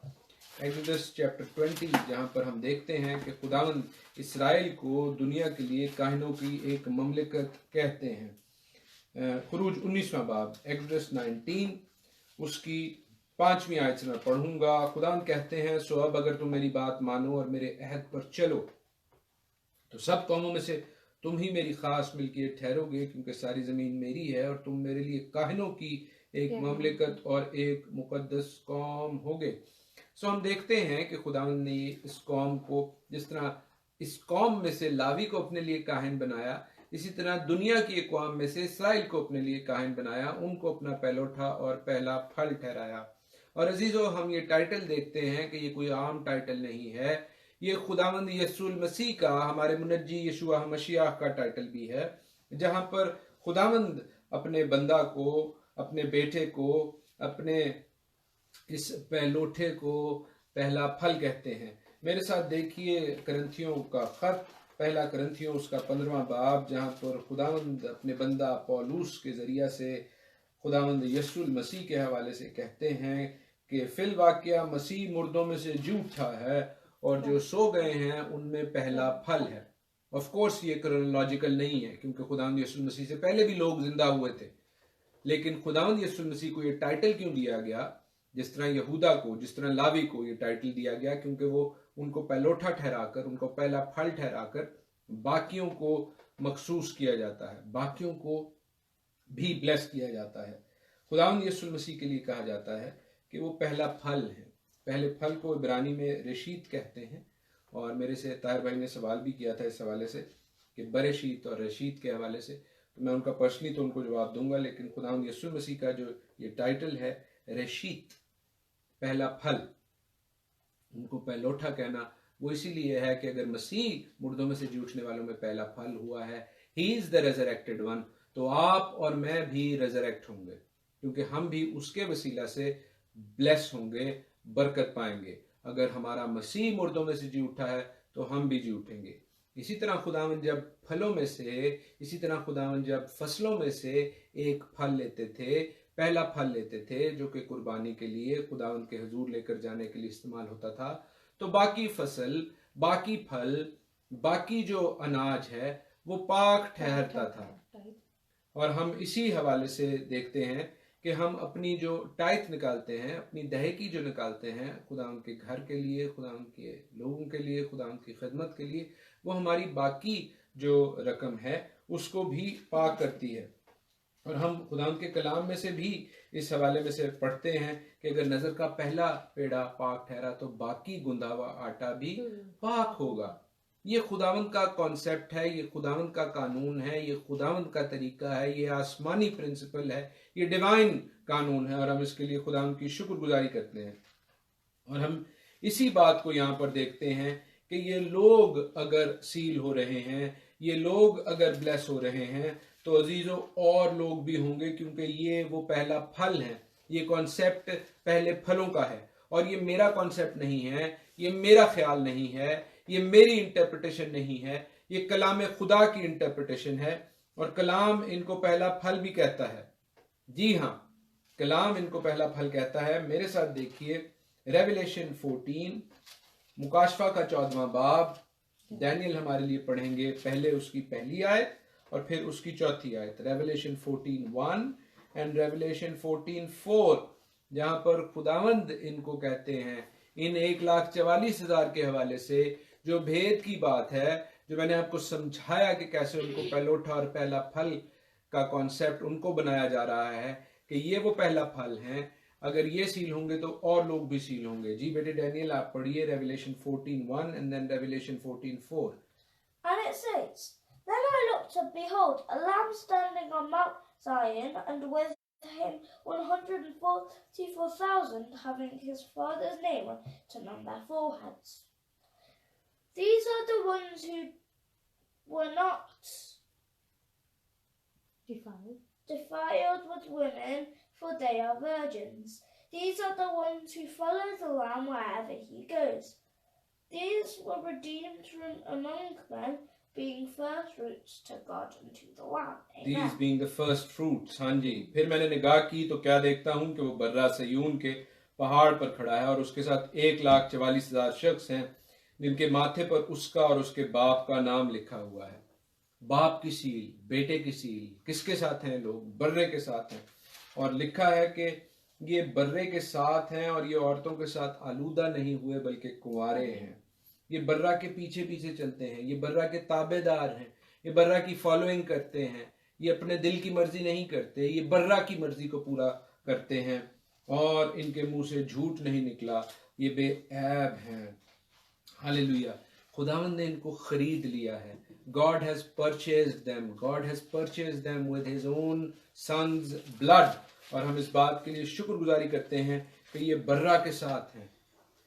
एक्सोडस चैप्टर 20, जहां पर हम देखते हैं कि खुदावंद इसराइल को दुनिया के लिए काहिनों की एक ममलिकत कहते हैं। खुरूज 19वां बाब, एक्सोडस 19 उसकी 5वीं आयत से मैं पढ़ूंगा। खुदावंद कहते हैं, सो अब अगर तुम मेरी बात मानो और मेरे अहद पर चलो, तो सब कौमों में से तुम ही मेरी खास मिल्कियत ठहरोगे, क्योंकि सारी जमीन मेरी है, और तुम मेरे लिए काहिनों की एक ममलिकत और एक मुकद्दस कौम होगे। सो हम देखते हैं कि खुदावंद ने इस कौम को, जिस तरह इस कौम में से लावी को अपने लिए काहिन बनाया, इसी तरह दुनिया की एक कौम में से इसराइल को अपने लिए काहिन बनाया, उनको अपना पहलोठा और पहला फल ठहराया। और अजीजों, हम ये टाइटल देखते हैं कि ये कोई आम टाइटल नहीं है, ये खुदावंद यसूल मसीह का, हमारे मुनज्जी यशुआ मसीह का टाइटल भी है, जहां पर खुदावंद अपने बंदा को, अपने बेटे को, अपने इस पहलोठे को पहला फल कहते हैं। मेरे साथ देखिए करंथियों का खत, पहला करंथियों उसका 15वां बाब, जहां पर खुदावंद अपने बंदा पौलुस के जरिया से खुदावंद यसूल मसीह के हवाले से कहते हैं कि फिल वाक़या मसीह मुर्दों में से जी उठा है, और जो सो गए हैं उनमें पहला फल है। ऑफ कोर्स ये क्रोनोलॉजिकल नहीं है, क्योंकि खुदावंद यीशु मसीह से पहले भी लोग जिंदा हुए थे, लेकिन खुदावंद यीशु मसीह को ये टाइटल क्यों दिया गया, जिस तरह यहूदा को, जिस तरह लावी को ये टाइटल दिया गया, क्योंकि वो उनको पहलोठा ठहराकर, उनको पहला फल ठहराकर बाकियों को मखसूस किया जाता है, बाकियों को भी ब्लेस किया जाता है। खुदावंद यीशु मसीह के लिए कहा जाता है कि वो पहला फल है। पहले फल को इब्रानी में रेशीत कहते हैं, और मेरे से ताहिर भाई ने सवाल भी किया था इस हवाले से कि बरेशीत और रेशीत के हवाले से, तो मैं उनका पर्सनली तो उनको जवाब दूंगा, लेकिन खुदावंद यीशु मसीह का जो ये टाइटल है रेशीत, पहला फल, उनको पहलोठा कहना, वो इसीलिए है कि अगर मसीह मुर्दों में से जी उठने वालों में पहला फल हुआ है, he is the resurrected one, तो आप और मैं भी रेजरेक्ट होंगे, क्योंकि हम भी उसके वसीला से ब्लेस होंगे, बरकत पाएंगे। अगर हमारा मसीह मुर्दों में से जी उठा है तो हम भी जी उठेंगे। इसी तरह खुदावंद जब फलों में से, इसी तरह खुदावंद जब फसलों में से एक फल लेते थे, पहला फल लेते थे, जो कि कुर्बानी के लिए खुदावंद के हुजूर लेकर जाने के लिए इस्तेमाल होता था, तो बाकी फसल, बाकी फल, बाकी जो अनाज है वो पाक ठहरता था। और हम इसी हवाले से देखते हैं कि हम अपनी जो टाइथ निकालते हैं, अपनी दहेकी जो निकालते हैं खुदावंद के घर के लिए, खुदावंद के लोगों के लिए, खुदावंद की खिदमत के लिए, वो हमारी बाकी जो रकम है उसको भी पाक करती है। और हम खुदावंद के कलाम में से भी इस हवाले में से पढ़ते हैं कि अगर नजर का पहला पेड़ा पाक ठहरा तो बाकी गुंदा हुआ आटा भी पाक होगा। ये खुदावंद का कॉन्सेप्ट है, ये खुदावंद का कानून है, ये खुदावंद का तरीका है, ये आसमानी प्रिंसिपल है, ये डिवाइन कानून है, और हम इसके लिए खुदावंद की शुक्रगुजारी करते हैं। और हम इसी बात को यहाँ पर देखते हैं कि ये लोग अगर सील हो रहे हैं, ये लोग अगर ब्लेस हो रहे हैं, तो अजीजों और लोग भी होंगे, क्योंकि ये वो पहला फल है। ये कॉन्सेप्ट पहले फलों का है, और ये मेरा कॉन्सेप्ट नहीं है, ये मेरा ख्याल नहीं है, ये मेरी इंटरप्रिटेशन नहीं है, ये कलाम खुदा की इंटरप्रिटेशन है। और कलाम इनको पहला फल भी कहता है। जी हाँ, कलाम इनको पहला फल कहता है। मेरे साथ देखिए रेवलेशन 14, मुकाशफा का 14वां बाब, डैनियल हमारे लिए पढ़ेंगे, पहले उसकी पहली आयत और फिर उसकी चौथी आयत। रेवलेशन 14:1 एंड रेवलेशन 14:4, जहां पर खुदावंद इनको कहते हैं, इन 1,44,000 के हवाले से जो भेद की बात है, जो मैंने आपको समझाया कि कैसे उनको पहलोठा और पहला फल का कॉन्सेप्ट उनको बनाया जा रहा है कि ये वो पहला फल है, अगर ये सील होंगे तो और लोग भी सील होंगे। जी बेटे डैनियल आप पढ़िए Revelation 14:1 and then Revelation 14:4। And it says, Then I looked, and behold, a lamb standing on Mount Zion, and with him 144,000, having his father's name written on their foreheads. These are the ones who were not defiled with women, for they are virgins. These are the ones who follow the Lamb wherever he goes. These were redeemed from among them, being first fruits to God and to the Lamb. These Amen. being the first fruits। हाँ जी। फिर मैंने निगाह की तो क्या देखता हूँ कि वो बर्रा सयून के पहाड़ पर खड़ा है और उसके साथ 1,44,000 शख्स हैं जिनके माथे पर उसका और उसके बाप का नाम लिखा हुआ है। बाप की सील, बेटे की सील, किसके साथ हैं लोग? बर्रे के साथ हैं। और लिखा है कि ये बर्रे के साथ हैं और ये औरतों के साथ आलूदा नहीं हुए बल्कि कुंवारे हैं। ये बर्रा के पीछे पीछे चलते हैं, ये बर्रा के ताबेदार हैं, ये बर्रा की फॉलोइंग करते हैं, ये अपने दिल की मर्जी नहीं करते, ये बर्रा की मर्जी को पूरा करते हैं और इनके मुंह से झूठ नहीं निकला, ये बेऐब हैं। हालेलुया। खुदावंद ने इनको खरीद लिया है। God has purchased them. God has purchased them with His own son's blood। और हम इस बात के लिए शुक्रगुजारी करते हैं कि ये बर्रा के साथ हैं,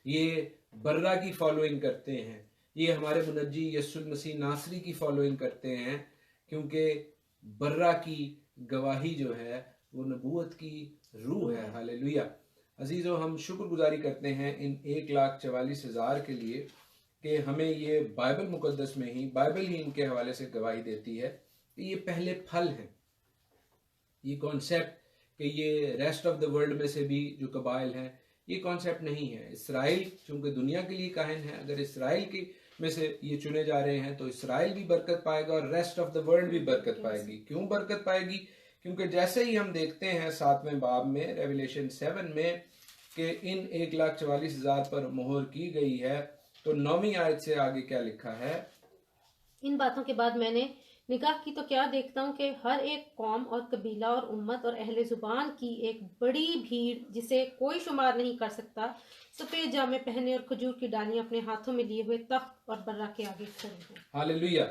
ये बर्रा की फॉलोइंग करते हैं, ये हमारे मुनज्जी यसुल मसीह नासरी की फॉलोइंग करते हैं, क्योंकि बर्रा की गवाही जो है वो नबूवत की रूह है। हालेलुया। अजीज़ों हम शुक्रगुजारी करते हैं इन 1,44,000 के लिए कि हमें ये बाइबल मुकद्दस में ही, बाइबल ही इनके हवाले से गवाही देती है कि ये पहले फल हैं। ये कॉन्सेप्ट कि ये रेस्ट ऑफ द वर्ल्ड में से भी जो कबाइल हैं, ये कॉन्सेप्ट नहीं है। इसराइल चूंकि दुनिया के लिए काहिन है, अगर इसराइल की में से ये चुने जा रहे हैं तो इसराइल भी बरकत पाएगा और रेस्ट ऑफ द वर्ल्ड भी बरकत पाएगी। क्यों बरकत पाएगी? क्योंकि जैसे ही हम देखते हैं 7वें बाब में रेवलेशन 7 में कि इन 1,44,000 पर मोहर की गई है, तो 9वीं आयत से आगे क्या लिखा है? इन बातों के बाद मैंने निगाह की तो क्या देखता हूँ कि हर एक कौम और कबीला और उम्मत और अहले जुबान की एक बड़ी भीड़ जिसे कोई शुमार नहीं कर सकता, सफेद जामे पहने और खजूर की डालियां अपने हाथों में लिए हुए तख्त और बर्रा के आगे खड़े हैं। हालेलुया।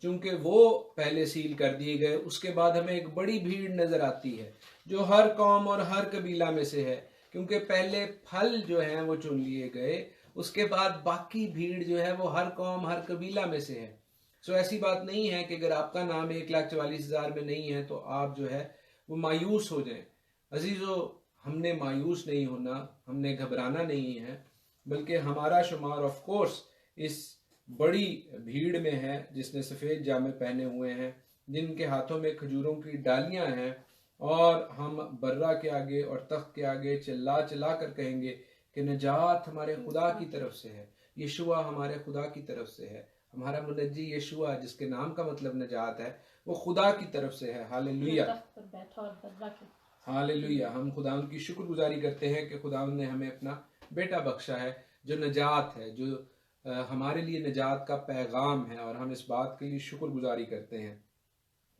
चूंकि वो पहले सील कर दिए गए, उसके बाद हमें एक बड़ी भीड़ नजर आती है जो हर कौम और हर कबीला में से है, क्योंकि पहले फल जो हैं वो चुन लिए गए, उसके बाद बाकी भीड़ जो है वो हर कौम हर कबीला में से है। सो ऐसी बात नहीं है कि अगर आपका नाम 1,44,000 में नहीं है तो आप जो है वो मायूस हो जाएं। अजीजों हमने मायूस नहीं होना, हमने घबराना नहीं है, बल्कि हमारा शुमार ऑफ कोर्स इस बड़ी भीड़ में है जिसने सफ़ेद जामे पहने हुए हैं, जिनके हाथों में खजूरों की डालियां हैं, और हम बर्रा के आगे और तख्त के आगे चिल्ला चिल्ला कर कहेंगे कि नजात हमारे खुदा की तरफ से है, यशुआ हमारे खुदा की तरफ से है, हमारा मुनज्जी यशुआ जिसके नाम का मतलब नजात है वो खुदा की तरफ से है। हालेलुया। हालेलुया। हम खुदा की शुक्रगुजारी करते हैं कि खुदा ने हमें अपना बेटा बख्शा है जो नजात है, जो हमारे लिए नजात का पैगाम है, और हम इस बात के लिए शुक्रगुजारी करते हैं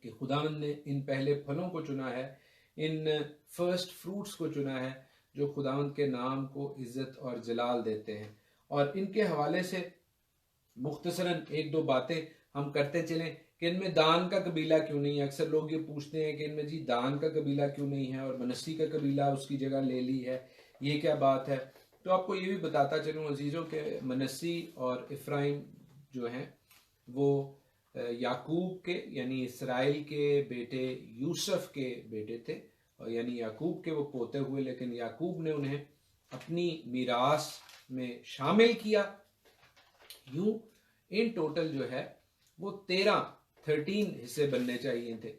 कि खुदावंद ने इन पहले फलों को चुना है, इन फर्स्ट फ्रूट्स को चुना है जो खुदावंद के नाम को इज्जत और जलाल देते हैं। और इनके हवाले से मुख्तसरन एक दो बातें हम करते चलें कि इनमें दान का कबीला क्यों नहीं है। अक्सर लोग ये पूछते हैं कि इनमें जी दान का कबीला क्यों नहीं है और मनस्सी का कबीला उसकी जगह ले ली है, ये क्या बात है? तो आपको ये भी बताता चलूँ अजीज़ों के मनस्सी और इफ्राइम जो हैं वो याकूब के यानी इसराइल के बेटे यूसुफ के बेटे थे, और यानी याकूब के वो पोते हुए, लेकिन याकूब ने उन्हें अपनी मीरास में शामिल किया। यूं इन टोटल जो है वो 13 हिस्से बनने चाहिए थे,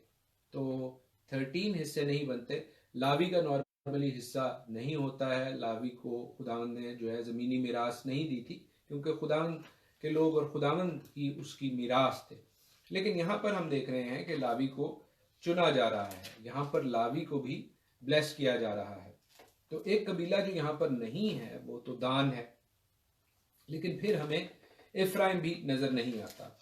तो 13 हिस्से नहीं बनते। लावी का नॉर्मली हिस्सा नहीं होता है, लावी को खुदावंद ने जो है ज़मीनी मीरास नहीं दी थी क्योंकि खुदावंद के लोग और खुदावंद की उसकी मीरास थे। लेकिन यहाँ पर हम देख रहे हैं कि लावी को चुना जा रहा है, यहाँ पर लावी को भी ब्लेस किया जा रहा है। तो एक कबीला जो यहाँ पर नहीं है वो तो दान है, लेकिन फिर हमें इफ्राइम भी नजर नहीं आता।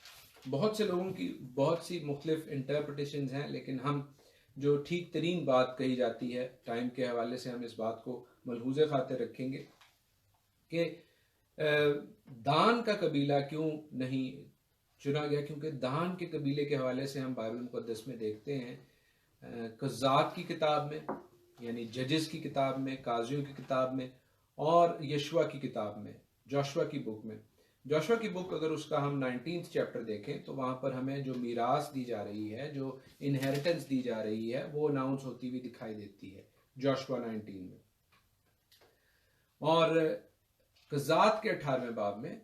बहुत से लोगों की बहुत सी मुख्तलिफ इंटरप्रटेशंस हैं, लेकिन हम जो ठीक तरीन बात कही जाती है टाइम के हवाले से हम इस बात को मलहूज़ खातिर रखेंगे कि दान का कबीला क्यों नहीं चुना गया, क्योंकि दान के कबीले के हवाले से हम बाइबल मुक़द्दस में देखते हैं कज़ात की किताब में, यानी जजेस की किताब में, काजियों की किताब में, और यशुआ की किताब में, जोशुआ की बुक में। जोशुआ की बुक अगर उसका हम 19th चैप्टर देखें तो वहाँ पर हमें जो मीरास दी जा रही है, जो इनहेरिटेंस दी जा रही है, वो अनाउंस होती हुई दिखाई देती है जोशुआ 19 में। और कज़ात के 18वें बाब में,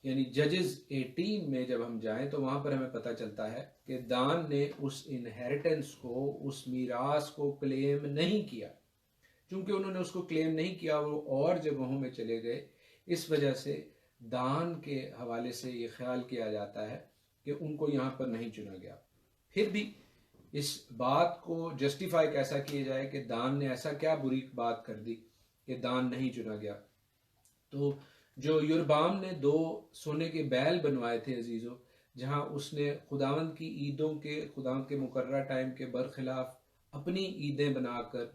यानी जजेस 18 में जब हम जाएं तो वहाँ पर हमें पता चलता है कि दान ने उस इनहेरिटेंस को, उस मीरास को क्लेम नहीं किया। चूंकि उन्होंने उसको क्लेम नहीं किया, वो और जगहों में चले गए, इस वजह से दान के हवाले से ये ख्याल किया जाता है कि उनको यहाँ पर नहीं चुना गया। फिर भी इस बात को जस्टिफाई कैसा किया जाए कि दान ने ऐसा क्या बुरी बात कर दी कि दान नहीं चुना गया। तो जो युरबाम ने 2 सोने के बैल बनवाए थे अजीज़ों, जहाँ उसने खुदावंद की ईदों के, खुदावंद के मुकर्रर टाइम के बरखिलाफ अपनी ईदें बनाकर,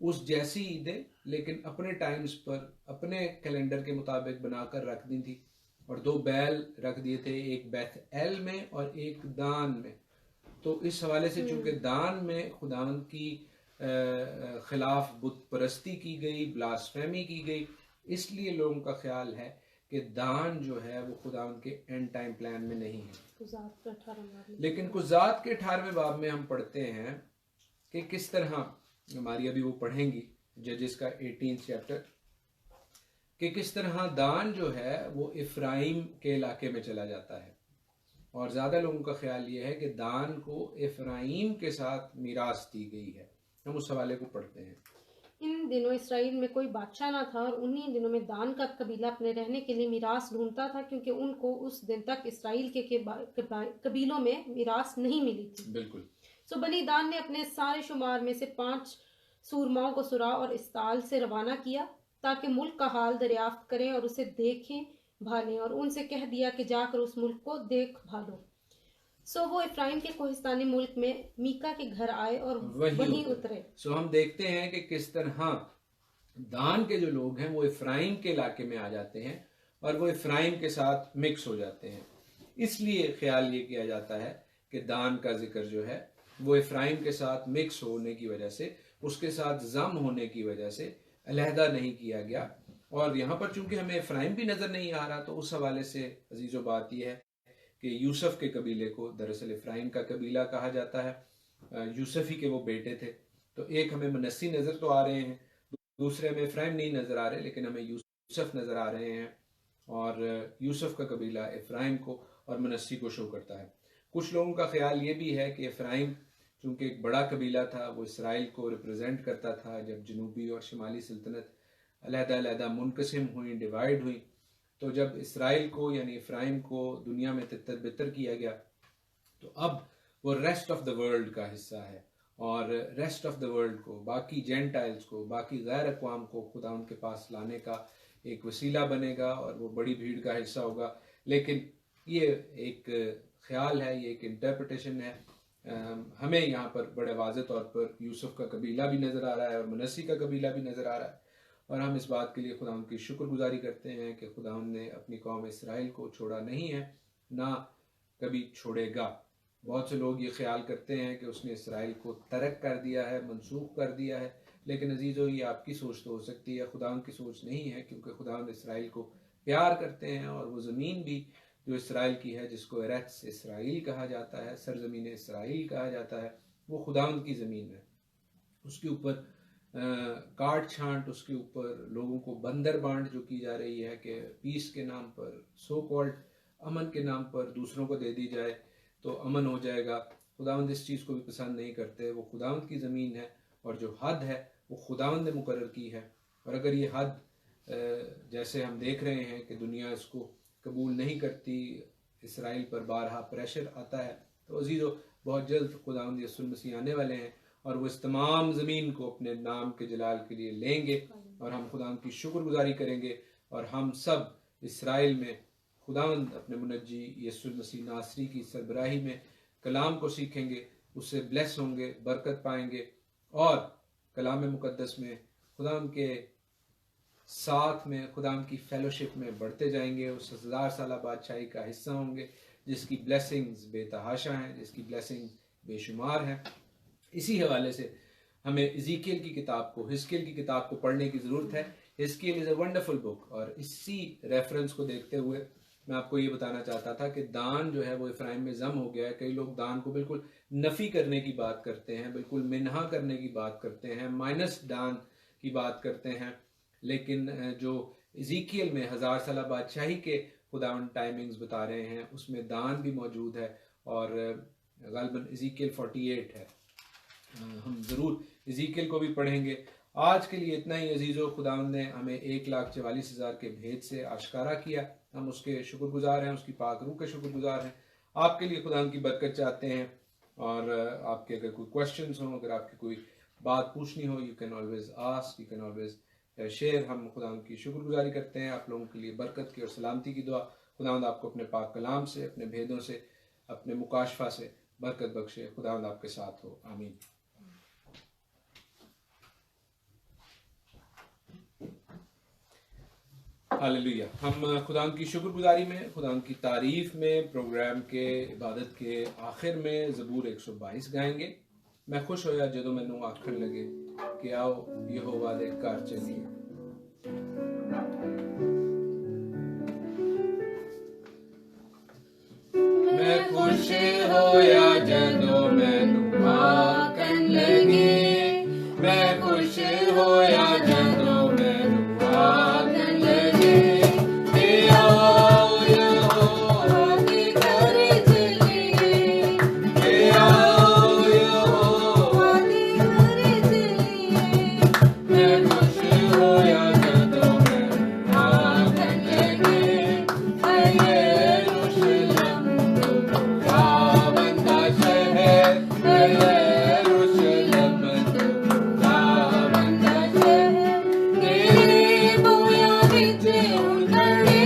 उस जैसी ईदें लेकिन अपने टाइम्स पर, अपने कैलेंडर के मुताबिक बनाकर रख दी थी, और 2 बैल रख दिए थे, एक बैत-एल में और एक दान में। तो इस हवाले से चूंकि दान में खुदावंद की खिलाफ बुत परस्ती की गई, ब्लास्फेमी की गई, इसलिए लोगों का ख्याल है कि दान जो है वो खुदावंद के एंड टाइम प्लान में नहीं है। लेकिन कुज़ात के 18वें बाब में हम पढ़ते हैं कि किस तरह, हमारी अभी वो पढ़ेंगी जजेस का 18th चैप्टर, कि किस तरह दान जो है वो इफ्राइम के इलाके में चला जाता है। और ज़्यादा लोगों का ख्याल ये है कि दान को इफ्राइम के साथ मीरास दी गई है। हम उस हवाले को पढ़ते हैं। इन दिनों इसराइल में कोई बादशाह ना था, और उन्हीं दिनों में दान का कबीला अपने रहने के लिए मीरास ढूंढता था, क्योंकि उनको उस दिन तक इसराइल के कबीलों में मीरास नहीं मिली थी। बिल्कुल। सो बनी दान ने अपने सारे शुमार में से 5 सूरमाओं को सुरा और इस्ताल से रवाना किया, ताकि मुल्क का हाल दरियाफ्त करें और उसे देखें भालें, और उनसे कह दिया कि जाकर उस मुल्क को देख भालो। सो वो इफ्राइम के कोहिस्तानी मुल्क में मीका के घर आए और वहीं उतरे। सो हम देखते हैं कि किस तरह दान के जो लोग हैं वो इफ्राइम के इलाके में आ जाते हैं और वो इफ्राइम के साथ मिक्स हो जाते हैं। इसलिए ख्याल ये किया जाता है कि दान का जिक्र जो है वो इफ्राइम के साथ मिक्स होने की वजह से, उसके साथ जम होने की वजह से अलहदा नहीं किया गया। और यहाँ पर चूंकि हमें इफ्राइम भी नजर नहीं आ रहा, तो उस हवाले से अजीजों बात यह है कि यूसुफ के कबीले को दरअसल इफ्राइम का कबीला कहा जाता है। यूसुफ ही के वो बेटे थे। तो एक हमें मनस्सी नजर तो आ रहे हैं, दूसरे हमें इफ्राइम नहीं नजर आ रहे, लेकिन हमें यूसुफ नजर आ रहे हैं। और यूसुफ का कबीला इफ्राइम को और मनस्सी को शो करता है। कुछ लोगों का ख्याल ये भी है कि इफ्राइम चूंकि एक बड़ा कबीला था, वो इसराइल को रिप्रेजेंट करता था। जब जनूबी और शिमाली सल्तनत अलहदा मुनकसिम हुई, डिवाइड हुई, तो जब इसराइल को यानी इफ्राइम को दुनिया में तितर बितर किया गया, तो अब वो रेस्ट ऑफ द वर्ल्ड का हिस्सा है। और रेस्ट ऑफ द वर्ल्ड को, बाकी जेंटाइल्स को, बाकी गैर अक़वाम को खुदा उनके पास लाने का एक वसीला बनेगा और वो बड़ी भीड़ का हिस्सा होगा। लेकिन ये एक ख्याल है, ये एक इंटरप्रिटेशन है। हमें यहाँ पर बड़े वाज़ेह तौर पर यूसुफ का कबीला भी नज़र आ रहा है और मनस्सी का कबीला भी नज़र आ रहा है। और हम इस बात के लिए खुदा की शुक्रगुजारी करते हैं कि खुदा ने अपनी कौम इसराइल को छोड़ा नहीं है, ना कभी छोड़ेगा। बहुत से लोग ये ख्याल करते हैं कि उसने इसराइल को तर्क कर दिया है, मनसूख कर दिया है, लेकिन अजीज़ों ये आपकी सोच तो हो सकती है, खुदा की सोच नहीं है। क्योंकि खुदा इसराइल को प्यार करते हैं और वो ज़मीन भी जो इसराइल की है, जिसको एरेत्स इसराइल कहा जाता है, सरजमीन इसराइल कहा जाता है, वो खुदावंद की ज़मीन है। उसके ऊपर काट छांट, उसके ऊपर लोगों को बंदर बांट जो की जा रही है कि पीस के नाम पर, सो कॉल्ड अमन के नाम पर दूसरों को दे दी जाए तो अमन हो जाएगा। खुदावंद इस चीज़ को भी पसंद नहीं करते। वो खुदावंद की ज़मीन है और जो हद है वो खुदावंद ने मुकर्रर की है। और अगर ये हद जैसे हम देख रहे हैं कि दुनिया इसको कबूल नहीं करती, इसराइल पर बारहा प्रेशर आता है, तो अजीज़ों बहुत जल्द खुदावंद यीशु मसीह आने वाले हैं और वो इस तमाम ज़मीन को अपने नाम के जलाल के लिए लेंगे और हम खुदा की शुक्रगुजारी करेंगे और हम सब इसराइल में खुदावंद अपने मुनज्जी यीशु मसीह नासरी की सरबराही में कलाम को सीखेंगे, उससे ब्लेस होंगे, बरकत पाएंगे और कलाम मुकद्दस में खुदावंद के साथ में खुदावंद की फेलोशिप में बढ़ते जाएंगे, उस 1000 साल बादशाही का हिस्सा होंगे जिसकी ब्लेसिंग्स बेतहाशा हैं, जिसकी ब्लेसिंग्स बेशुमार हैं। इसी हवाले से हमें इज़ीकियल की किताब को, हिस्कियल की किताब को पढ़ने की ज़रूरत है। हिस्कियल इज़ अ वंडरफुल बुक। और इसी रेफरेंस को देखते हुए मैं आपको ये बताना चाहता था कि दान जो है वो इफ्राइम में जम हो गया है। कई लोग दान को बिल्कुल नफ़ी करने की बात करते हैं, बिल्कुल मिन्हा करने की बात करते हैं, माइनस दान की बात करते हैं, लेकिन जो इज़ीकियल में 1000 साल बादशाही के खुदावंद टाइमिंग्स बता रहे हैं उसमें दान भी मौजूद है और ग़ालिबन इज़ीकियल 48 है। हम ज़रूर इज़ीकियल को भी पढ़ेंगे। आज के लिए इतना ही अजीज़ो, खुदावंद ने हमें 1,44,000 के भेद से आश्कारा किया, हम उसके शुक्रगुजार हैं, उसकी पाक रूह के शुक्रगुजार हैं। आपके लिए खुदावंद की बरकत चाहते हैं और आपके अगर कोई क्वेश्चंस हों, अगर आपकी कोई बात पूछनी हो, you can always ask, you can always share. हम खुदावंद की शुक्रगुजारी करते हैं, आप लोगों के लिए बरकत की और सलामती की दुआ। खुदावंद आपको अपने पाक कलाम से, अपने भेदों से, अपने मुकाशफा से बरकत बख्शे। खुदावंद आपके साथ हो, आमीन। हालेलुया। हम खुदावंद की शुक्रगुजारी में, खुदावंद की तारीफ में, प्रोग्राम के इबादत के आखिर में ज़बूर 122 गाएंगे। मैं खुश होया जदों मैनू आखण लगे कि आओ यहोवा दे घर चलिए। मैं खुश होया जदों मैनू आखण लगे, मैं खुश होया जदों मैनू आखण लगे कि आओ यहोवा दे घर चलिए, कि आओ यहोवा दे घर चलिए। मैं खुश होया जदों मैनू आखण लगे, यरूशलेम तो खुदावंद दा शहर, यरूशलेम तो खुदावंद दा शहर। तेरे बूहियां विच हुण खड़े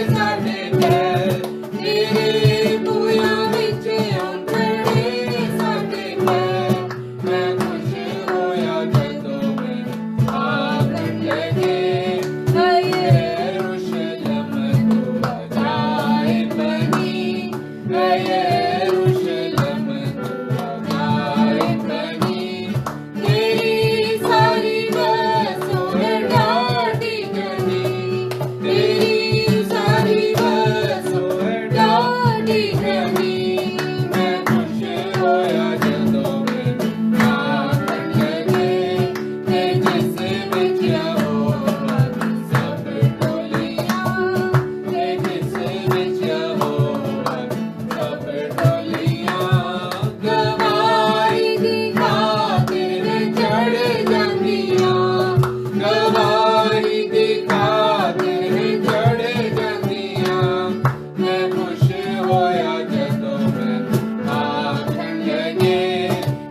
साडे पैर, तेरे बूहियां विच हुण खड़े साडे पैर। मैं खुश होया जदों मैनू आखण लगे, यरूशलेम तो अजाइब बनी, यरूशलेम तो अजाइब बनी। तेरी सारी बसों है डाटी गनी, तेरी सारी बसों है डाटी गनी। मैं खुश होया जदों मैनू आखण लगे कि जिस विच यहोवा दी सब टोलियां, कि जिस विच यहोवा दी सब टोलियां। गवाही दी खातिर चढ़ जांदियां, गवाही दी खातिर चढ़ जांदियां। मैं खुश होया जदों मैनू आखण लगे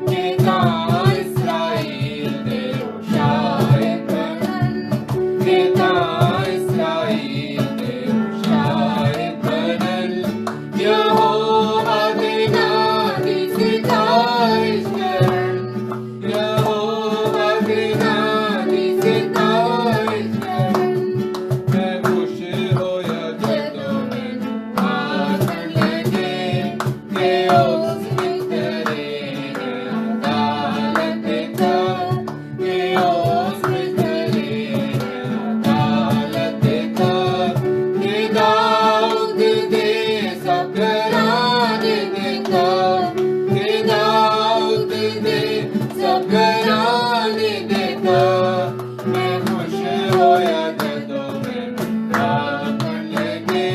कि तां इस्राएल दे शाहिद बनन, कि तां इस्राएल दे शाहिद बनन। यहोवा दे नां दी सितारिश करन, यहोवा दे नां दी सितारिश करन। मैं खुश होया जदों मैनू आखण लगे कि उस मित्रे ने अदालत कर, कि उस मित्रे ने अदालत कर। कि दाऊद दे सब घराने दे कर, कि दाऊद दे सब घराने दे कर। मैं खुश होया जदों मैनू आखण लगे,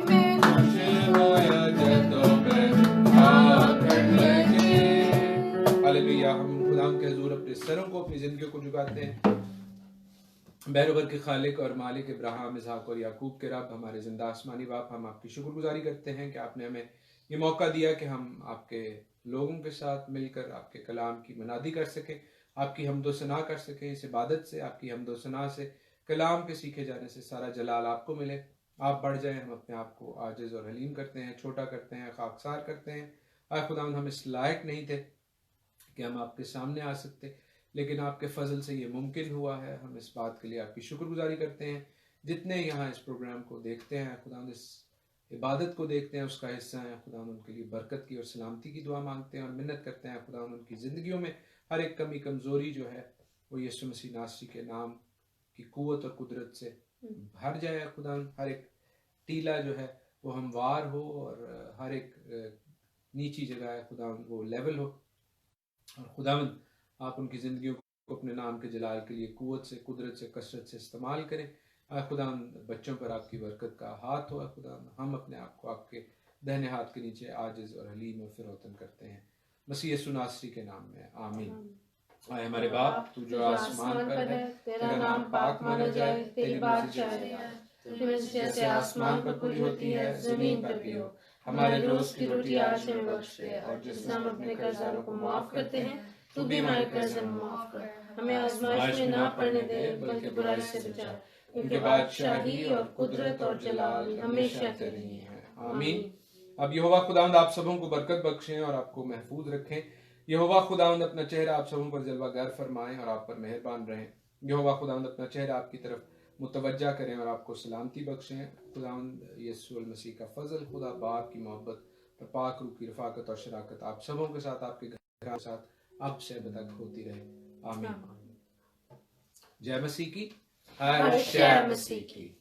मैं खुश होया जदों मैनू आखण लगे। हालेलुया। हम खुदावंद के हुजूर अपने सरों को, अपनी जिंदगियों को झुकाते हैं। बैरोबर के खालिक और मालिक इब्राहिम, इसहाक और याकूब के रब, हमारे जिंदा आसमानी बाप, हम आपकी शुक्रगुजारी करते हैं कि आपने हमें ये मौका दिया कि हम आपके लोगों के साथ मिलकर आपके कलाम की मनादी कर सकें, आपकी हम्दो सना कर सकें। इस इबादत से, आपकी हम्दो सना से, कलाम के सीखे जाने से सारा जलाल आपको मिले। आप बढ़ जाएं, हम अपने आप को आजिज़ और हलीम करते हैं, छोटा करते हैं, खाकसार करते हैं। आए खुदावंद हम इस लायक नहीं थे कि हम आपके सामने आ सकते, लेकिन आपके फजल से ये मुमकिन हुआ है। हम इस बात के लिए आपकी शुक्रगुजारी करते हैं। जितने यहाँ इस प्रोग्राम को देखते हैं खुदावंद, इस इबादत को देखते हैं, उसका हिस्सा हैं खुदावंद, उनके लिए बरकत की और सलामती की दुआ मांगते हैं और मिन्नत करते हैं खुदावंद, उनकी ज़िंदगियों में हर एक कमी कमज़ोरी जो है वो यीशु मसीह नासरी के नाम की कुव्वत और कुदरत से भर जाए खुदावंद। हर एक टीला जो है वो हमवार हो और हर एक नीची जगह है खुदावंद वो लेवल हो, और खुदावंद आप उनकी ज़िंदगियों को अपने नाम के जलाल के लिए कुव्वत से, कुदरत से, कसरत से इस्तेमाल करें। खुदावंद बच्चों पर आपकी बरकत का हाथ हो। खुदावंद हम अपने आप को आपके दाहिने हाथ के नीचे आजिज़ और हलीम और फिरौतन करते हैं मसीह यीशु नासरी के नाम में, आमीन। आए हमारे बाप, तू जो आसमान पर है, तेरा नाम पाक माना जाए, तेरी बादशाही आए, जैसे आसमान पर पूरी होती है ज़मीन पर भी हो। हमारे रोज़ की रोटी आज हमें बख्श दे, और जिससे हम अपने कर्जदारों को माफ़ करते हैं, तू भी हमारे कर्ज माफ़ कर। हमें आज़माइश में ना पड़ने दे, बल्कि बुराई से बचा, क्योंकि बादशाही और कुदरत और जलाल हमेशा तेरी है, आमीन। अब यहोवा खुदावंद आप सबों को बरकत बख्शें और आपको महफूज रखें। यहोवा खुदावंद अपना चेहरा आप सबों पर जलवागर फरमाएं और आप पर मेहरबान रहें। यहोवा खुदावंद अपना चेहरा आपकी तरफ मुतवज्जा करें और आपको सलामती बख्शें। खुदावंद यीशु मसीह का फजल, खुदा बाप की मोहब्बत और पाक रूह की रफाकत और शराकत आप सबों के साथ, आपके घर के साथ अब से अब तक होती रहे, आमीन। जय मसीह की, हर शय मसीह की।